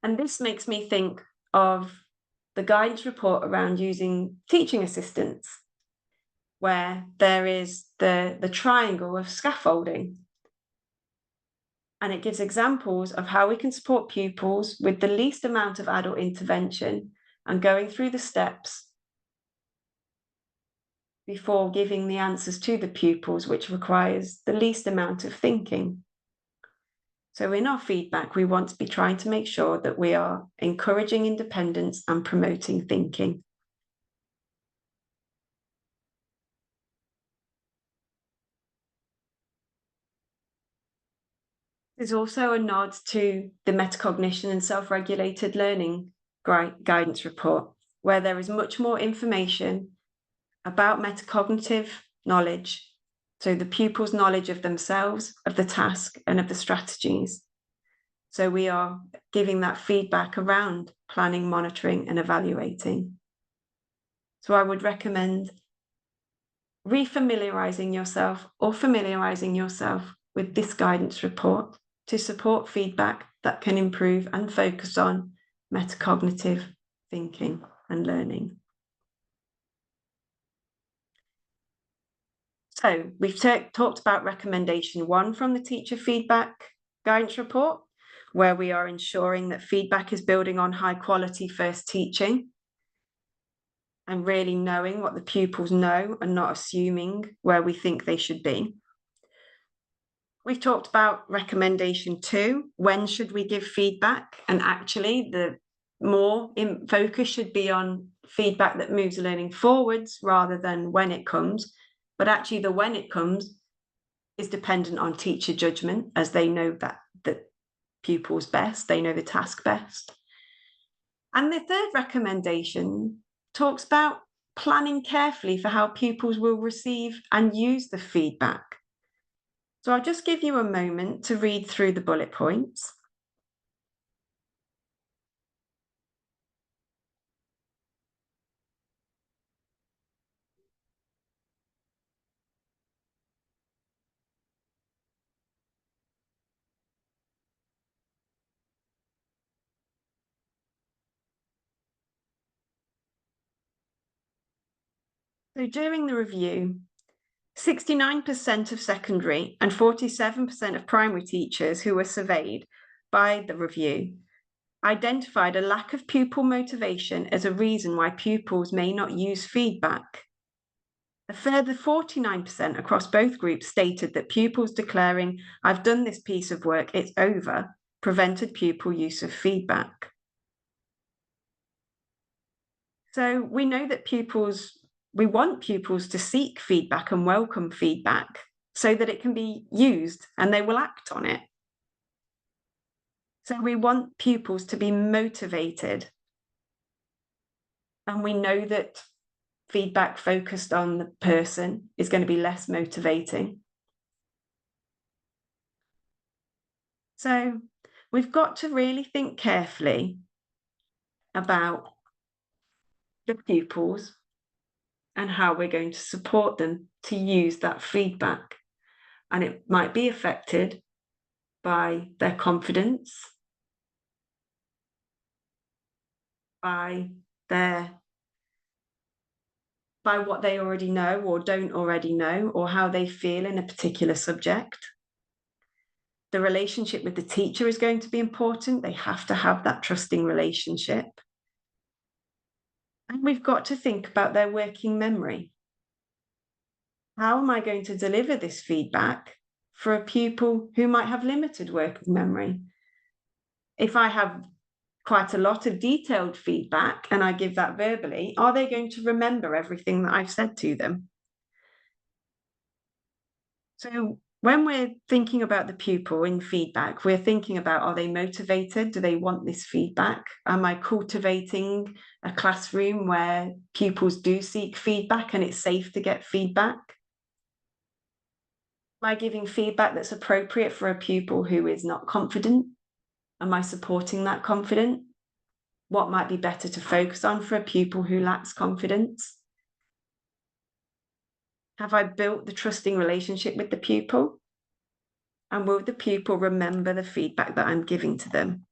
And this makes me think of the guidance report around using teaching assistants, where there is the triangle of scaffolding. And it gives examples of how we can support pupils with the least amount of adult intervention and going through the steps before giving the answers to the pupils, which requires the least amount of thinking. So in our feedback, we want to be trying to make sure that we are encouraging independence and promoting thinking. There's also a nod to the metacognition and self-regulated learning guidance report, where there is much more information about metacognitive knowledge, so the pupil's knowledge of themselves, of the task, and of the strategies. So we are giving that feedback around planning, monitoring, and evaluating. So I would recommend refamiliarizing yourself or familiarizing yourself with this guidance report to support feedback that can improve and focus on metacognitive thinking and learning. So we've talked about recommendation 1 from the teacher feedback guidance report, where we are ensuring that feedback is building on high quality first teaching and really knowing what the pupils know and not assuming where we think they should be. We've talked about recommendation 2, when should we give feedback? And actually the more focus should be on feedback that moves learning forwards rather than when it comes. But actually the when it comes is dependent on teacher judgment, as they know that the pupils best, they know the task best. And the third recommendation talks about planning carefully for how pupils will receive and use the feedback. So I'll just give you a moment to read through the bullet points. So during the review, 69% of secondary and 47% of primary teachers who were surveyed by the review identified a lack of pupil motivation as a reason why pupils may not use feedback. A further 49% across both groups stated that pupils declaring, "I've done this piece of work, it's over," prevented pupil use of feedback. So we know that we want pupils to seek feedback and welcome feedback so that it can be used and they will act on it. So we want pupils to be motivated. And we know that feedback focused on the person is going to be less motivating. So we've got to really think carefully about the pupils and how we're going to support them to use that feedback. And it might be affected by their confidence, by what they already know or don't already know, or how they feel in a particular subject. The relationship with the teacher is going to be important. They have to have that trusting relationship. And we've got to think about their working memory. How am I going to deliver this feedback for a pupil who might have limited working memory? If I have quite a lot of detailed feedback and I give that verbally, are they going to remember everything that I've said to them? So when we're thinking about the pupil in feedback, we're thinking about, are they motivated? Do they want this feedback? Am I cultivating a classroom where pupils do seek feedback and it's safe to get feedback? Am I giving feedback that's appropriate for a pupil who is not confident Am I supporting that confidence? What might be better to focus on for a pupil who lacks confidence? Have I built the trusting relationship with the pupil? And will the pupil remember the feedback that I'm giving to them?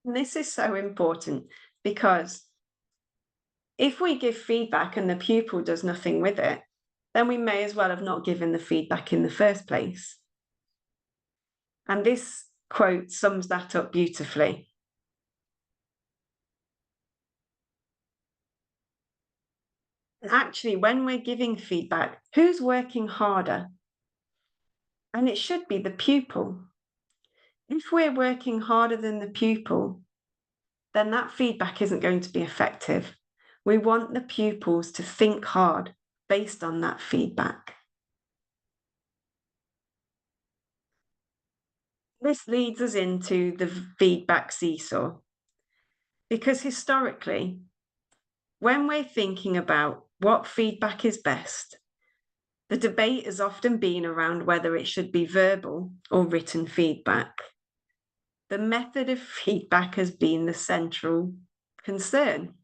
And this is so important because if we give feedback and the pupil does nothing with it, then we may as well have not given the feedback in the first place. And this quote sums that up beautifully. Actually, when we're giving feedback, who's working harder? And it should be the pupil. If we're working harder than the pupil, then that feedback isn't going to be effective. We want the pupils to think hard based on that feedback. This leads us into the feedback seesaw, because historically, when we're thinking about what feedback is best, the debate has often been around whether it should be verbal or written feedback. The method of feedback has been the central concern.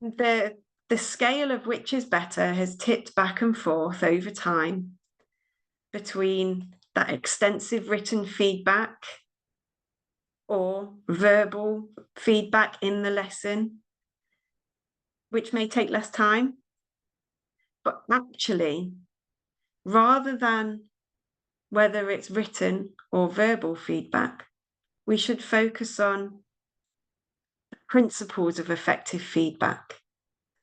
The scale of which is better has tipped back and forth over time between that extensive written feedback or verbal feedback in the lesson, which may take less time. But actually, rather than whether it's written or verbal feedback, we should focus on the principles of effective feedback.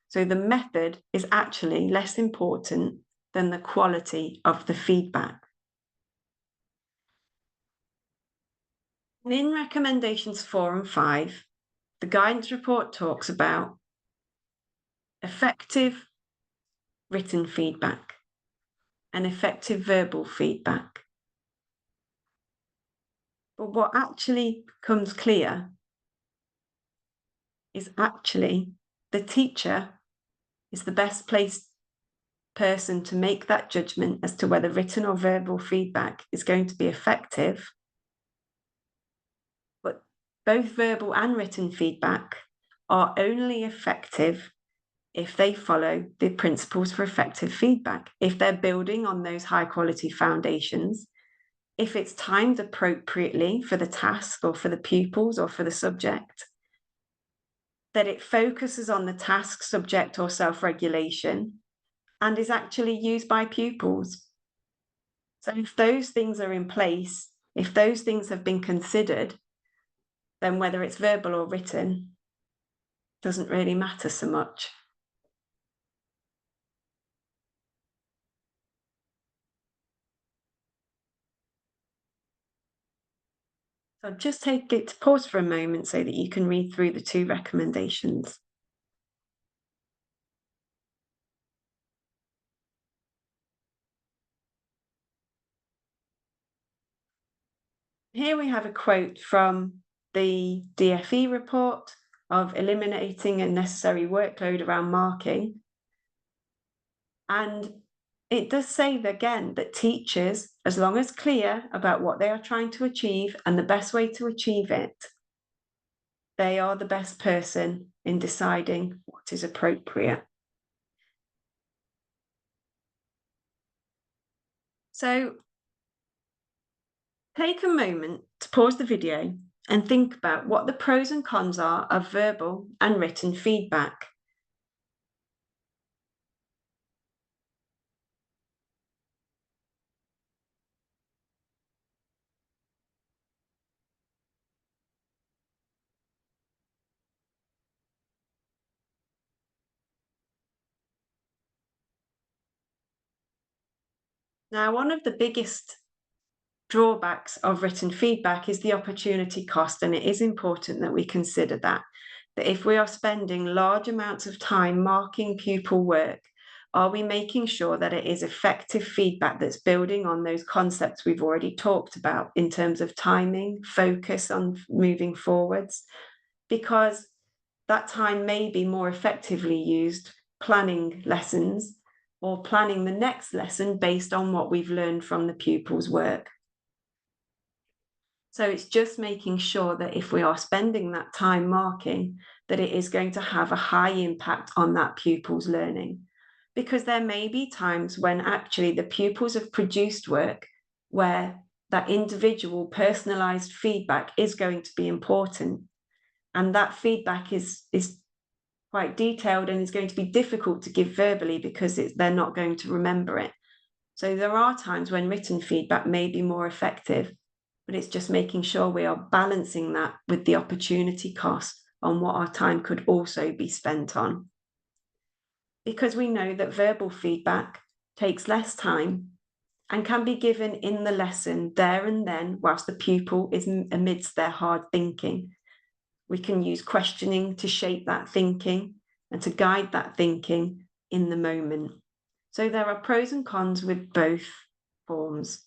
So the method is actually less important than the quality of the feedback. And in recommendations 4 and 5, the guidance report talks about effective written feedback and effective verbal feedback. But what actually becomes clear is actually the teacher is the best placed person to make that judgment as to whether written or verbal feedback is going to be effective. But both verbal and written feedback are only effective if they follow the principles for effective feedback, if they're building on those high quality foundations, if it's timed appropriately for the task or for the pupils or for the subject, that it focuses on the task, subject, or self-regulation and is actually used by pupils. So if those things are in place, if those things have been considered, then whether it's verbal or written doesn't really matter so much. So just take it to pause for a moment so that you can read through the 2 recommendations. Here we have a quote from the DFE report of eliminating unnecessary workload around marking. And it does say again that teachers, as long as clear about what they are trying to achieve and the best way to achieve it, they are the best person in deciding what is appropriate. So take a moment to pause the video and think about what the pros and cons are of verbal and written feedback. Now, one of the biggest drawbacks of written feedback is the opportunity cost, and it is important that we consider that if we are spending large amounts of time marking pupil work, are we making sure that it is effective feedback that's building on those concepts we've already talked about in terms of timing, focus on moving forwards? Because that time may be more effectively used planning lessons or planning the next lesson based on what we've learned from the pupil's work. So it's just making sure that if we are spending that time marking, that it is going to have a high impact on that pupil's learning. Because there may be times when actually the pupils have produced work where that individual personalized feedback is going to be important. And that feedback is quite detailed and is going to be difficult to give verbally because they're not going to remember it. So there are times when written feedback may be more effective, but it's just making sure we are balancing that with the opportunity cost on what our time could also be spent on. Because we know that verbal feedback takes less time and can be given in the lesson there and then whilst the pupil is amidst their hard thinking. We can use questioning to shape that thinking and to guide that thinking in the moment. So there are pros and cons with both forms.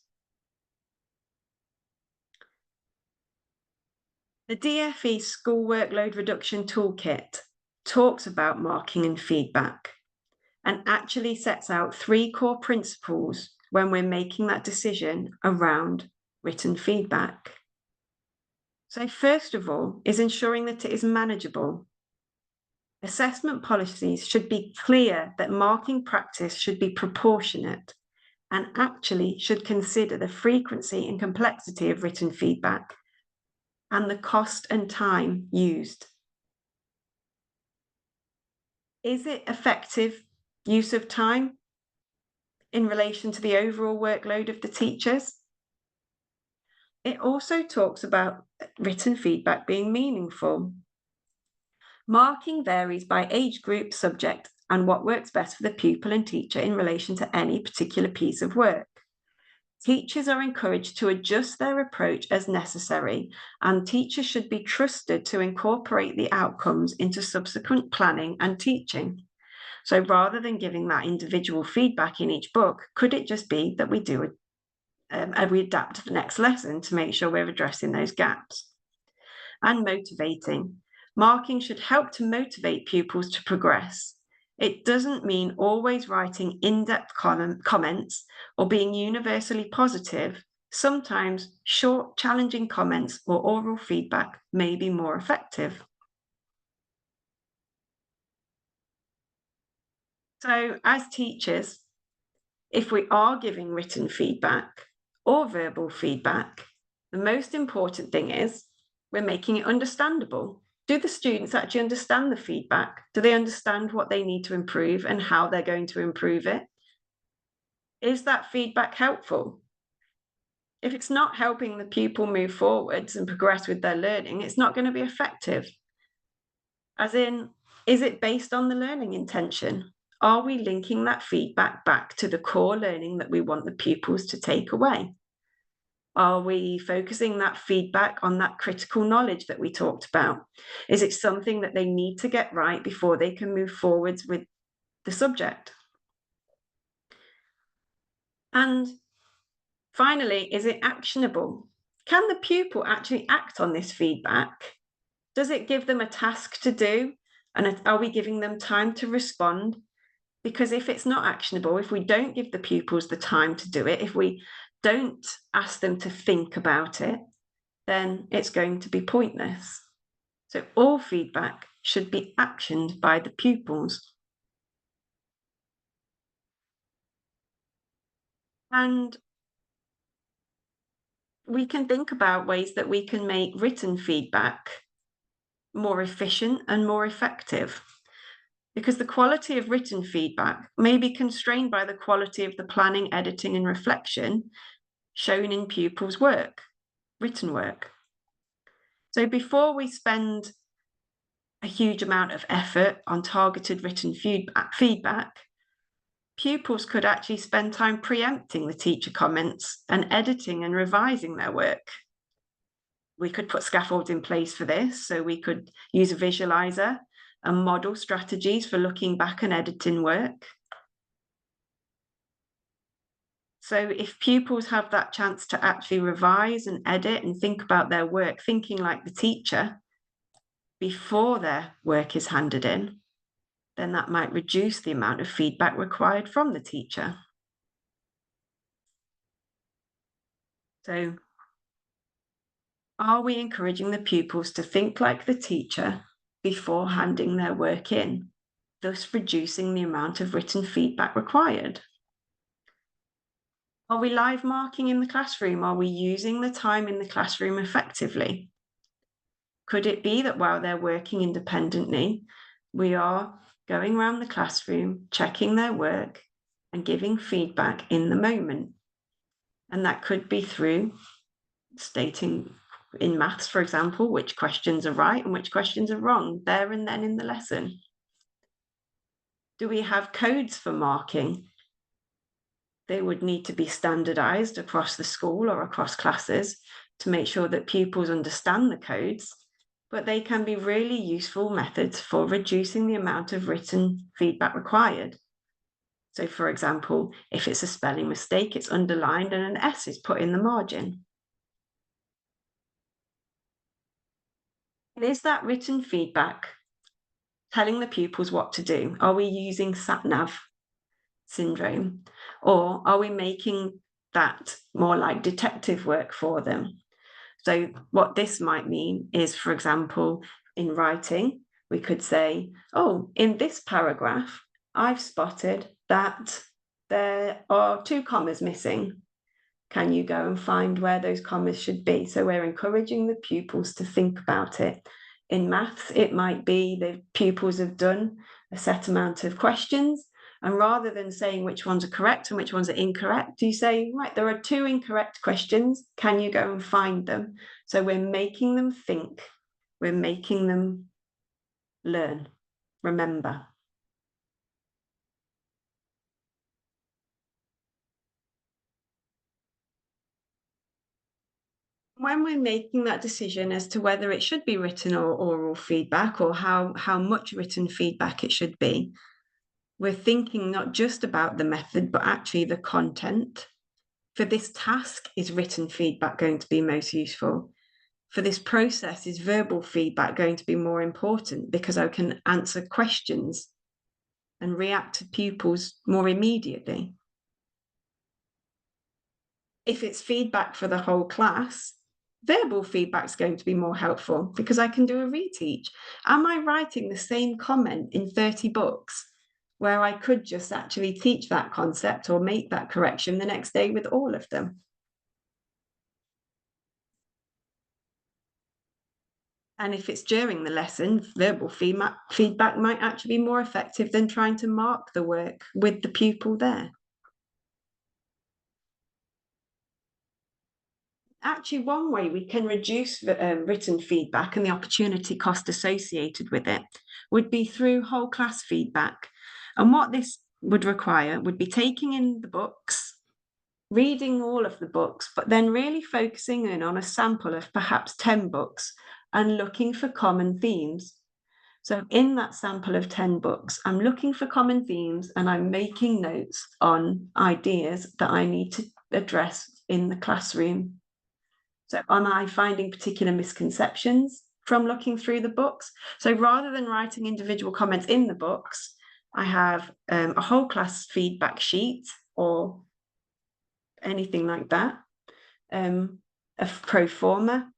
The DFE School Workload Reduction Toolkit talks about marking and feedback and actually sets out 3 core principles when we're making that decision around written feedback. So first of all is ensuring that it is manageable. Assessment policies should be clear that marking practice should be proportionate and actually should consider the frequency and complexity of written feedback and the cost and time used. Is it effective use of time in relation to the overall workload of the teachers? It also talks about written feedback being meaningful. Marking varies by age group, subject, and what works best for the pupil and teacher in relation to any particular piece of work. Teachers are encouraged to adjust their approach as necessary, and teachers should be trusted to incorporate the outcomes into subsequent planning and teaching. So rather than giving that individual feedback in each book, could it just be that we we adapt to the next lesson to make sure we're addressing those gaps? And motivating. Marking should help to motivate pupils to progress. It doesn't mean always writing in-depth comments or being universally positive. Sometimes short, challenging comments or oral feedback may be more effective. So as teachers, if we are giving written feedback or verbal feedback, the most important thing is we're making it understandable. Do the students actually understand the feedback? Do they understand what they need to improve and how they're going to improve it? Is that feedback helpful? If it's not helping the pupil move forwards and progress with their learning, it's not going to be effective. As in, is it based on the learning intention? Are we linking that feedback back to the core learning that we want the pupils to take away? Are we focusing that feedback on that critical knowledge that we talked about? Is it something that they need to get right before they can move forwards with the subject? And finally, is it actionable? Can the pupil actually act on this feedback? Does it give them a task to do? And are we giving them time to respond? Because if it's not actionable, if we don't give the pupils the time to do it, if we don't ask them to think about it, then it's going to be pointless. So all feedback should be actioned by the pupils. And we can think about ways that we can make written feedback more efficient and more effective, because the quality of written feedback may be constrained by the quality of the planning, editing, and reflection shown in pupils' work, written work. So before we spend a huge amount of effort on targeted written feedback, pupils could actually spend time preempting the teacher comments and editing and revising their work. We could put scaffolds in place for this, so we could use a visualizer and model strategies for looking back and editing work. So if pupils have that chance to actually revise and edit and think about their work, thinking like the teacher, before their work is handed in, then that might reduce the amount of feedback required from the teacher. So, are we encouraging the pupils to think like the teacher before handing their work in, thus reducing the amount of written feedback required? Are we live marking in the classroom? Are we using the time in the classroom effectively? Could it be that while they're working independently, we are going around the classroom, checking their work and giving feedback in the moment? And that could be through stating in maths, for example, which questions are right and which questions are wrong there and then in the lesson. Do we have codes for marking? They would need to be standardized across the school or across classes to make sure that pupils understand the codes, but they can be really useful methods for reducing the amount of written feedback required. So, for example, if it's a spelling mistake, it's underlined and an S is put in the margin. Is that written feedback telling the pupils what to do? Are we using sat-nav syndrome? Or are we making that more like detective work for them? So what this might mean is, for example, in writing, we could say, oh, in this paragraph, I've spotted that there are 2 commas missing. Can you go and find where those commas should be? So we're encouraging the pupils to think about it. In maths, it might be the pupils have done a set amount of questions, and rather than saying which ones are correct and which ones are incorrect, you say, right, there are 2 incorrect questions. Can you go and find them? So we're making them think. We're making them learn, remember. When we're making that decision as to whether it should be written or oral feedback, or how much written feedback it should be, we're thinking not just about the method, but actually the content. For this task, is written feedback going to be most useful? For this process, is verbal feedback going to be more important because I can answer questions and react to pupils more immediately? If it's feedback for the whole class, verbal feedback is going to be more helpful because I can do a reteach. Am I writing the same comment in 30 books where I could just actually teach that concept or make that correction the next day with all of them? And if it's during the lesson, verbal feedback might actually be more effective than trying to mark the work with the pupil there. Actually, one way we can reduce written feedback and the opportunity cost associated with it would be through whole class feedback. And what this would require would be taking in the books, reading all of the books, but then really focusing in on a sample of perhaps 10 books and looking for common themes. So in that sample of 10 books, I'm looking for common themes and I'm making notes on ideas that I need to address in the classroom. So am I finding particular misconceptions from looking through the books? So rather than writing individual comments in the books, I have a whole class feedback sheet or anything like that, a pro forma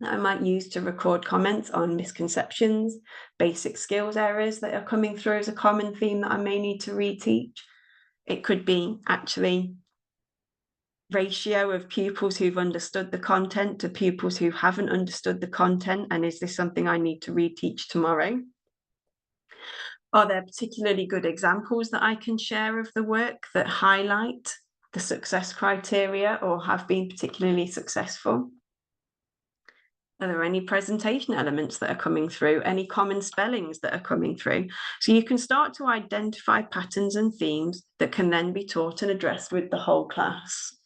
that I might use to record comments on misconceptions, basic skills errors that are coming through as a common theme that I may need to reteach. It could be actually ratio of pupils who've understood the content to pupils who haven't understood the content, and is this something I need to reteach tomorrow? Are there particularly good examples that I can share of the work that highlight the success criteria or have been particularly successful? Are there any presentation elements that are coming through? Any common spellings that are coming through? So you can start to identify patterns and themes that can then be taught and addressed with the whole class.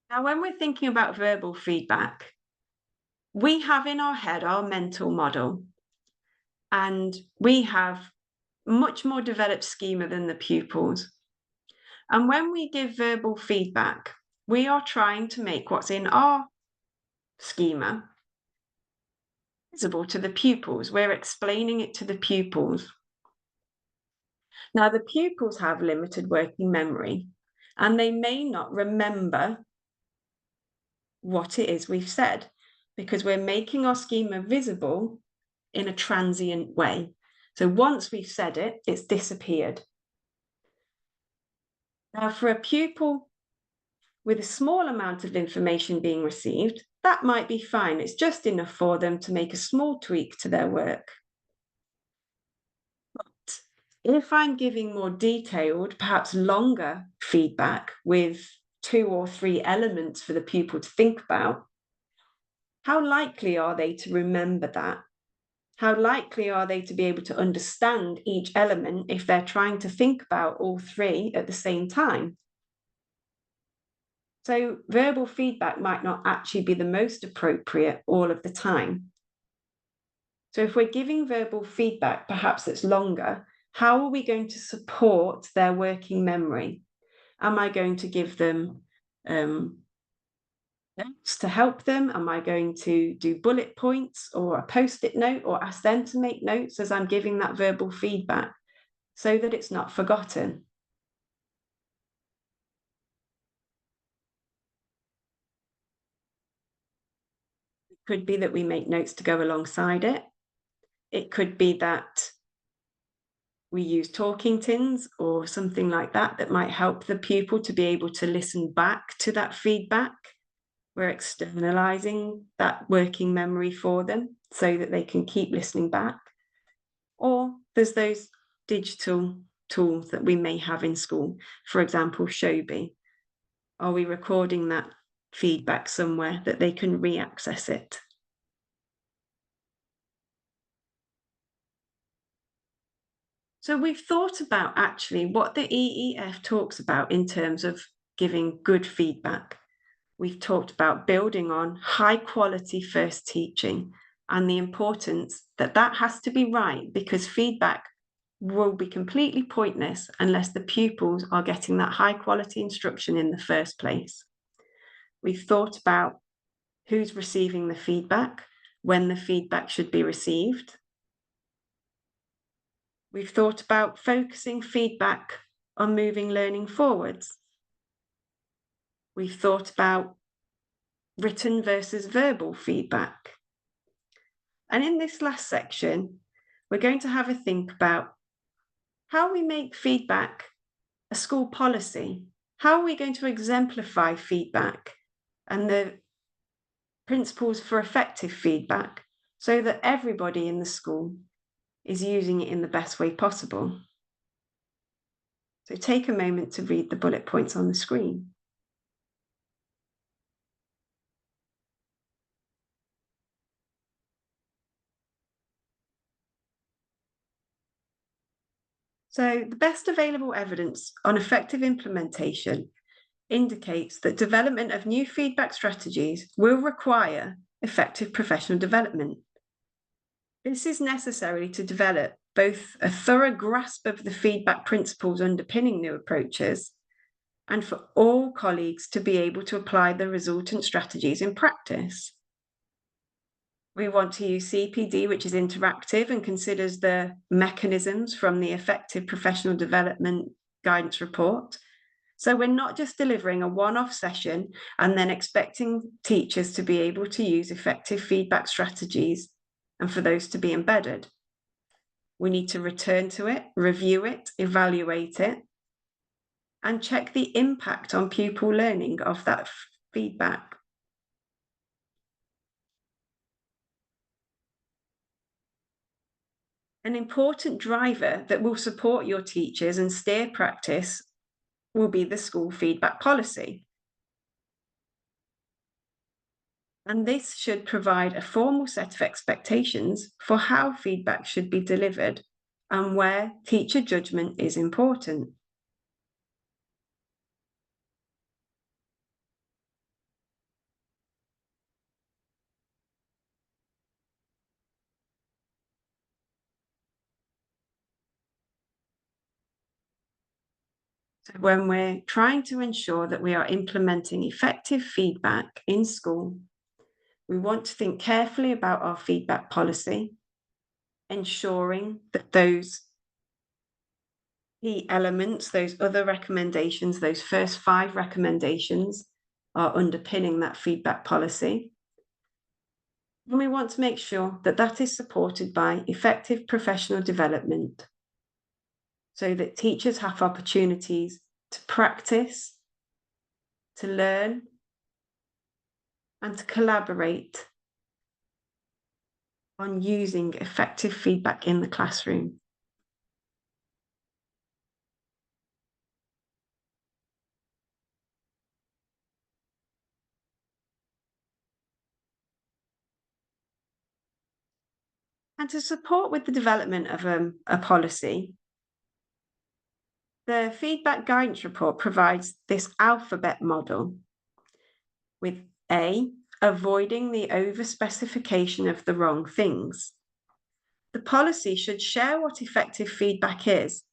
Now, when we're thinking about verbal feedback, we have in our head our mental model, and we have much more developed schema than the pupils. And when we give verbal feedback, We are trying to make what's in our schema visible to the pupils. We're explaining it to the pupils. Now, the pupils have limited working memory, and they may not remember what it is we've said because we're making our schema visible in a transient way. So once we've said it, it's disappeared. Now, for a pupil with a small amount of information being received, that might be fine. It's just enough for them to make a small tweak to their work. But if I'm giving more detailed, perhaps longer feedback with 2 or 3 elements for the pupil to think about, how likely are they to remember that? How likely are they to be able to understand each element if they're trying to think about all 3 at the same time? So verbal feedback might not actually be the most appropriate all of the time. So if we're giving verbal feedback, perhaps it's longer, how are we going to support their working memory? Am I going to give them notes to help them? Am I going to do bullet points or a post-it note or ask them to make notes as I'm giving that verbal feedback so that it's not forgotten? It could be that we make notes to go alongside it. It could be that we use talking tins or something like that that might help the pupil to be able to listen back to that feedback. We're externalizing that working memory for them so that they can keep listening back. Or there's those digital tools that we may have in school, for example, Shobi. Are we recording that feedback somewhere that they can re-access it? So we've thought about actually what the EEF talks about in terms of giving good feedback. We've talked about building on high quality first teaching and the importance that that has to be right because feedback will be completely pointless unless the pupils are getting that high quality instruction in the first place. We've thought about who's receiving the feedback, when the feedback should be received. We've thought about focusing feedback on moving learning forwards. We've thought about written versus verbal feedback. And in this last section, we're going to have a think about how we make feedback a school policy. How are we going to exemplify feedback and the principles for effective feedback so that everybody in the school is using it in the best way possible? So take a moment to read the bullet points on the screen. So the best available evidence on effective implementation indicates that development of new feedback strategies will require effective professional development. This is necessary to develop both a thorough grasp of the feedback principles underpinning new approaches and for all colleagues to be able to apply the resultant strategies in practice. We want to use CPD, which is interactive and considers the mechanisms from the Effective Professional Development Guidance Report. So we're not just delivering a one-off session and then expecting teachers to be able to use effective feedback strategies and for those to be embedded. We need to return to it, review it, evaluate it, and check the impact on pupil learning of that feedback. An important driver that will support your teachers and steer practice will be the school feedback policy. And this should provide a formal set of expectations for how feedback should be delivered and where teacher judgment is important. So when we're trying to ensure that we are implementing effective feedback in school, we want to think carefully about our feedback policy, ensuring that those key elements, those other recommendations, those first 5 recommendations are underpinning that feedback policy. And we want to make sure that that is supported by effective professional development so that teachers have opportunities to practice, to learn, and to collaborate on using effective feedback in the classroom. And to support with the development of a policy, the feedback guidance report provides this alphabet model with A, avoiding the overspecification of the wrong things. The policy should share what effective feedback is,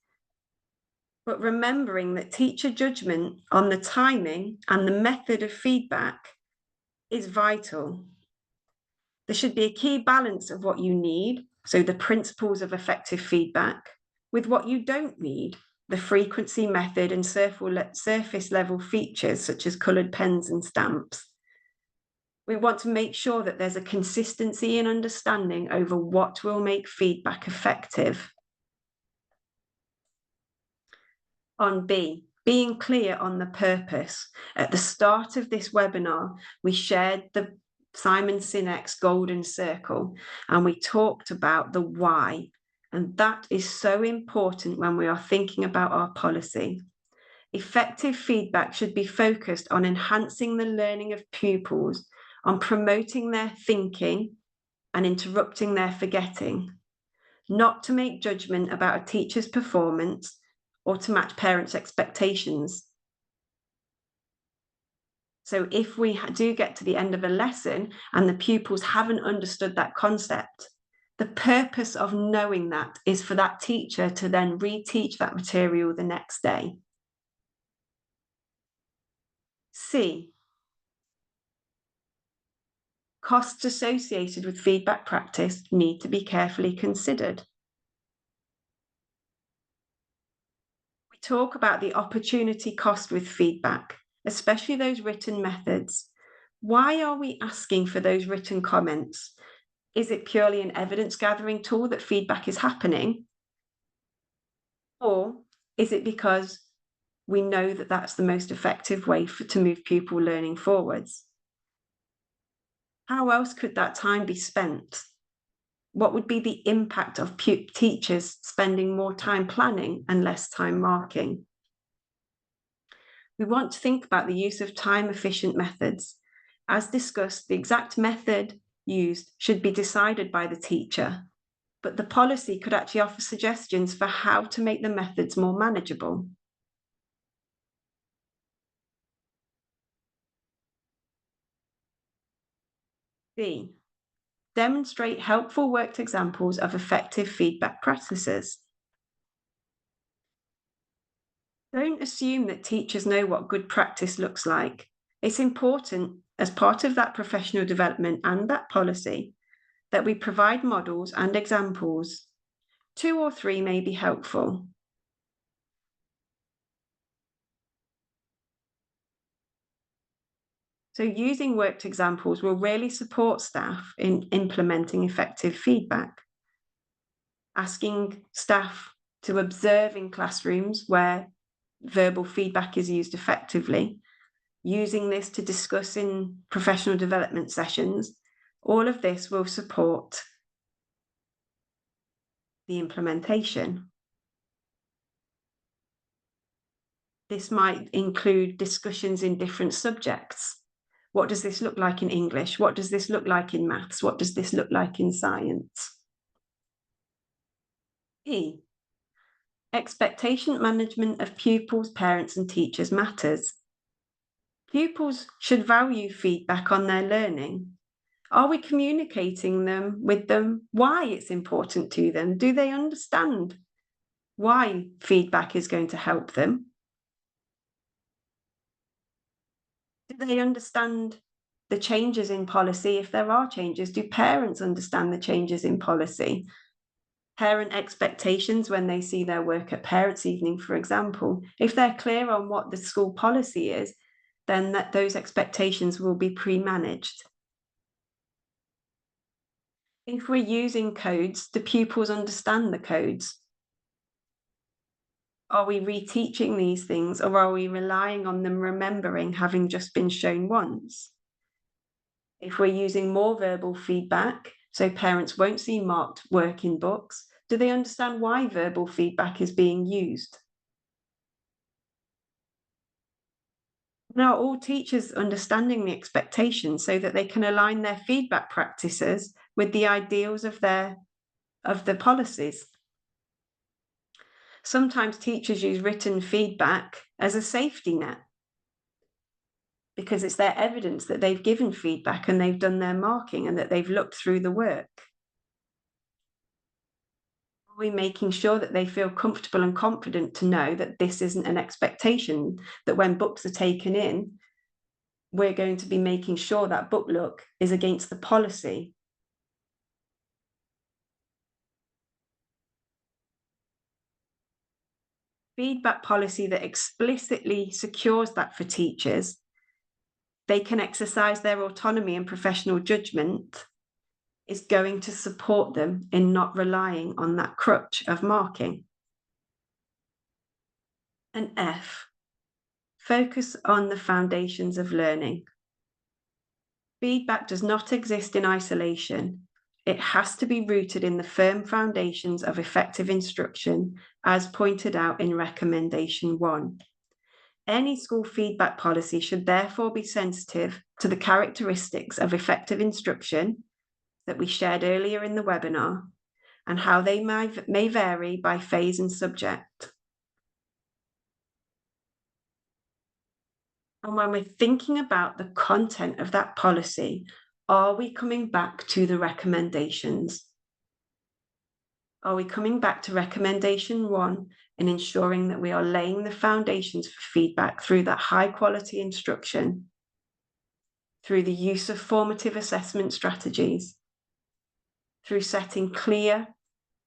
but remembering that teacher judgment on the timing and the method of feedback is vital. There should be a key balance of what you need, so the principles of effective feedback, with what you don't need, the frequency, method, and surface level features such as coloured pens and stamps. We want to make sure that there's a consistency in understanding over what will make feedback effective. On B, being clear on the purpose. At the start of this webinar, we shared the Simon Sinek's golden circle, and we talked about the why. And that is so important when we are thinking about our policy. Effective feedback should be focused on enhancing the learning of pupils, on promoting their thinking and interrupting their forgetting, not to make judgment about a teacher's performance or to match parents' expectations. So if we do get to the end of a lesson and the pupils haven't understood that concept, the purpose of knowing that is for that teacher to then reteach that material the next day. C, costs associated with feedback practice need to be carefully considered. We talk about the opportunity cost with feedback, especially those written methods. Why are we asking for those written comments? Is it purely an evidence gathering tool that feedback is happening? Or is it because we know that that's the most effective way to move pupil learning forwards? How else could that time be spent? What would be the impact of teachers spending more time planning and less time marking? We want to think about the use of time-efficient methods. As discussed, the exact method used should be decided by the teacher, but the policy could actually offer suggestions for how to make the methods more manageable. B, demonstrate helpful worked examples of effective feedback practices. Don't assume that teachers know what good practice looks like. It's important, as part of that professional development and that policy, that we provide models and examples. 2 or 3 may be helpful. So using worked examples will really support staff in implementing effective feedback. Asking staff to observe in classrooms where verbal feedback is used effectively, using this to discuss in professional development sessions, all of this will support the implementation. This might include discussions in different subjects. What does this look like in English? What does this look like in maths? What does this look like in science? E, expectation management of pupils, parents, and teachers matters. Pupils should value feedback on their learning. Are we communicating with them why it's important to them? Do they understand why feedback is going to help them? they understand the changes in policy if there are changes? Do parents understand the changes in policy? Parent expectations when they see their work at parents' evening, for example, if they're clear on what the school policy is, then those expectations will be pre-managed. If we're using codes, do pupils understand the codes? Are we reteaching these things, or are we relying on them remembering having just been shown once? If we're using more verbal feedback, so parents won't see marked work in books, do they understand why verbal feedback is being used? Now, all teachers understanding the expectations so that they can align their feedback practices with the ideals of the policies. Sometimes teachers use written feedback as a safety net because it's their evidence that they've given feedback and they've done their marking and that they've looked through the work. Are we making sure that they feel comfortable and confident to know that this isn't an expectation, that when books are taken in, we're going to be making sure that book look is against the policy? Feedback policy that explicitly secures that for teachers, they can exercise their autonomy and professional judgment, is going to support them in not relying on that crutch of marking. And F, focus on the foundations of learning. Feedback does not exist in isolation. It has to be rooted in the firm foundations of effective instruction, as pointed out in recommendation 1. Any school feedback policy should therefore be sensitive to the characteristics of effective instruction that we shared earlier in the webinar and how they may vary by phase and subject. And when we're thinking about the content of that policy, are we coming back to the recommendations? Are we coming back to recommendation 1 and ensuring that we are laying the foundations for feedback through that high quality instruction, through the use of formative assessment strategies, through setting clear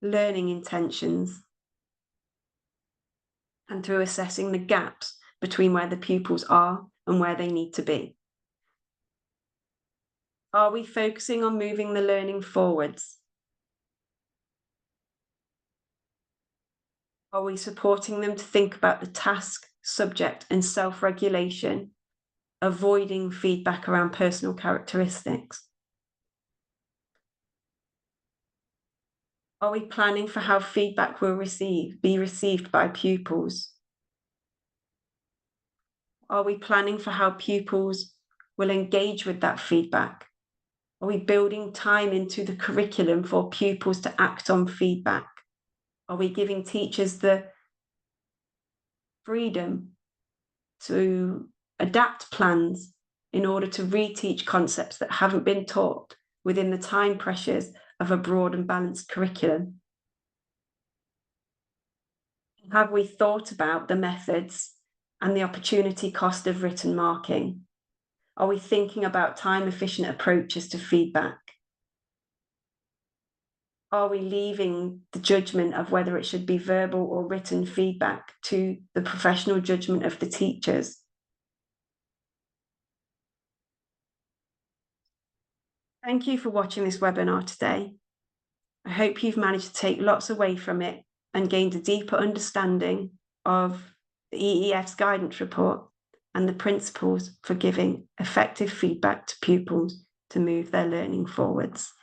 learning intentions, and through assessing the gaps between where the pupils are and where they need to be? Are we focusing on moving the learning forwards? Are we supporting them to think about the task, subject, and self-regulation, avoiding feedback around personal characteristics? Are we planning for how feedback will be received by pupils? Are we planning for how pupils will engage with that feedback? Are we building time into the curriculum for pupils to act on feedback? Are we giving teachers the freedom to adapt plans in order to reteach concepts that haven't been taught within the time pressures of a broad and balanced curriculum? Have we thought about the methods and the opportunity cost of written marking? Are we thinking about time-efficient approaches to feedback? Are we leaving the judgment of whether it should be verbal or written feedback to the professional judgment of the teachers? Thank you for watching this webinar today. I hope you've managed to take lots away from it and gained a deeper understanding of the EEF's guidance report and the principles for giving effective feedback to pupils to move their learning forwards.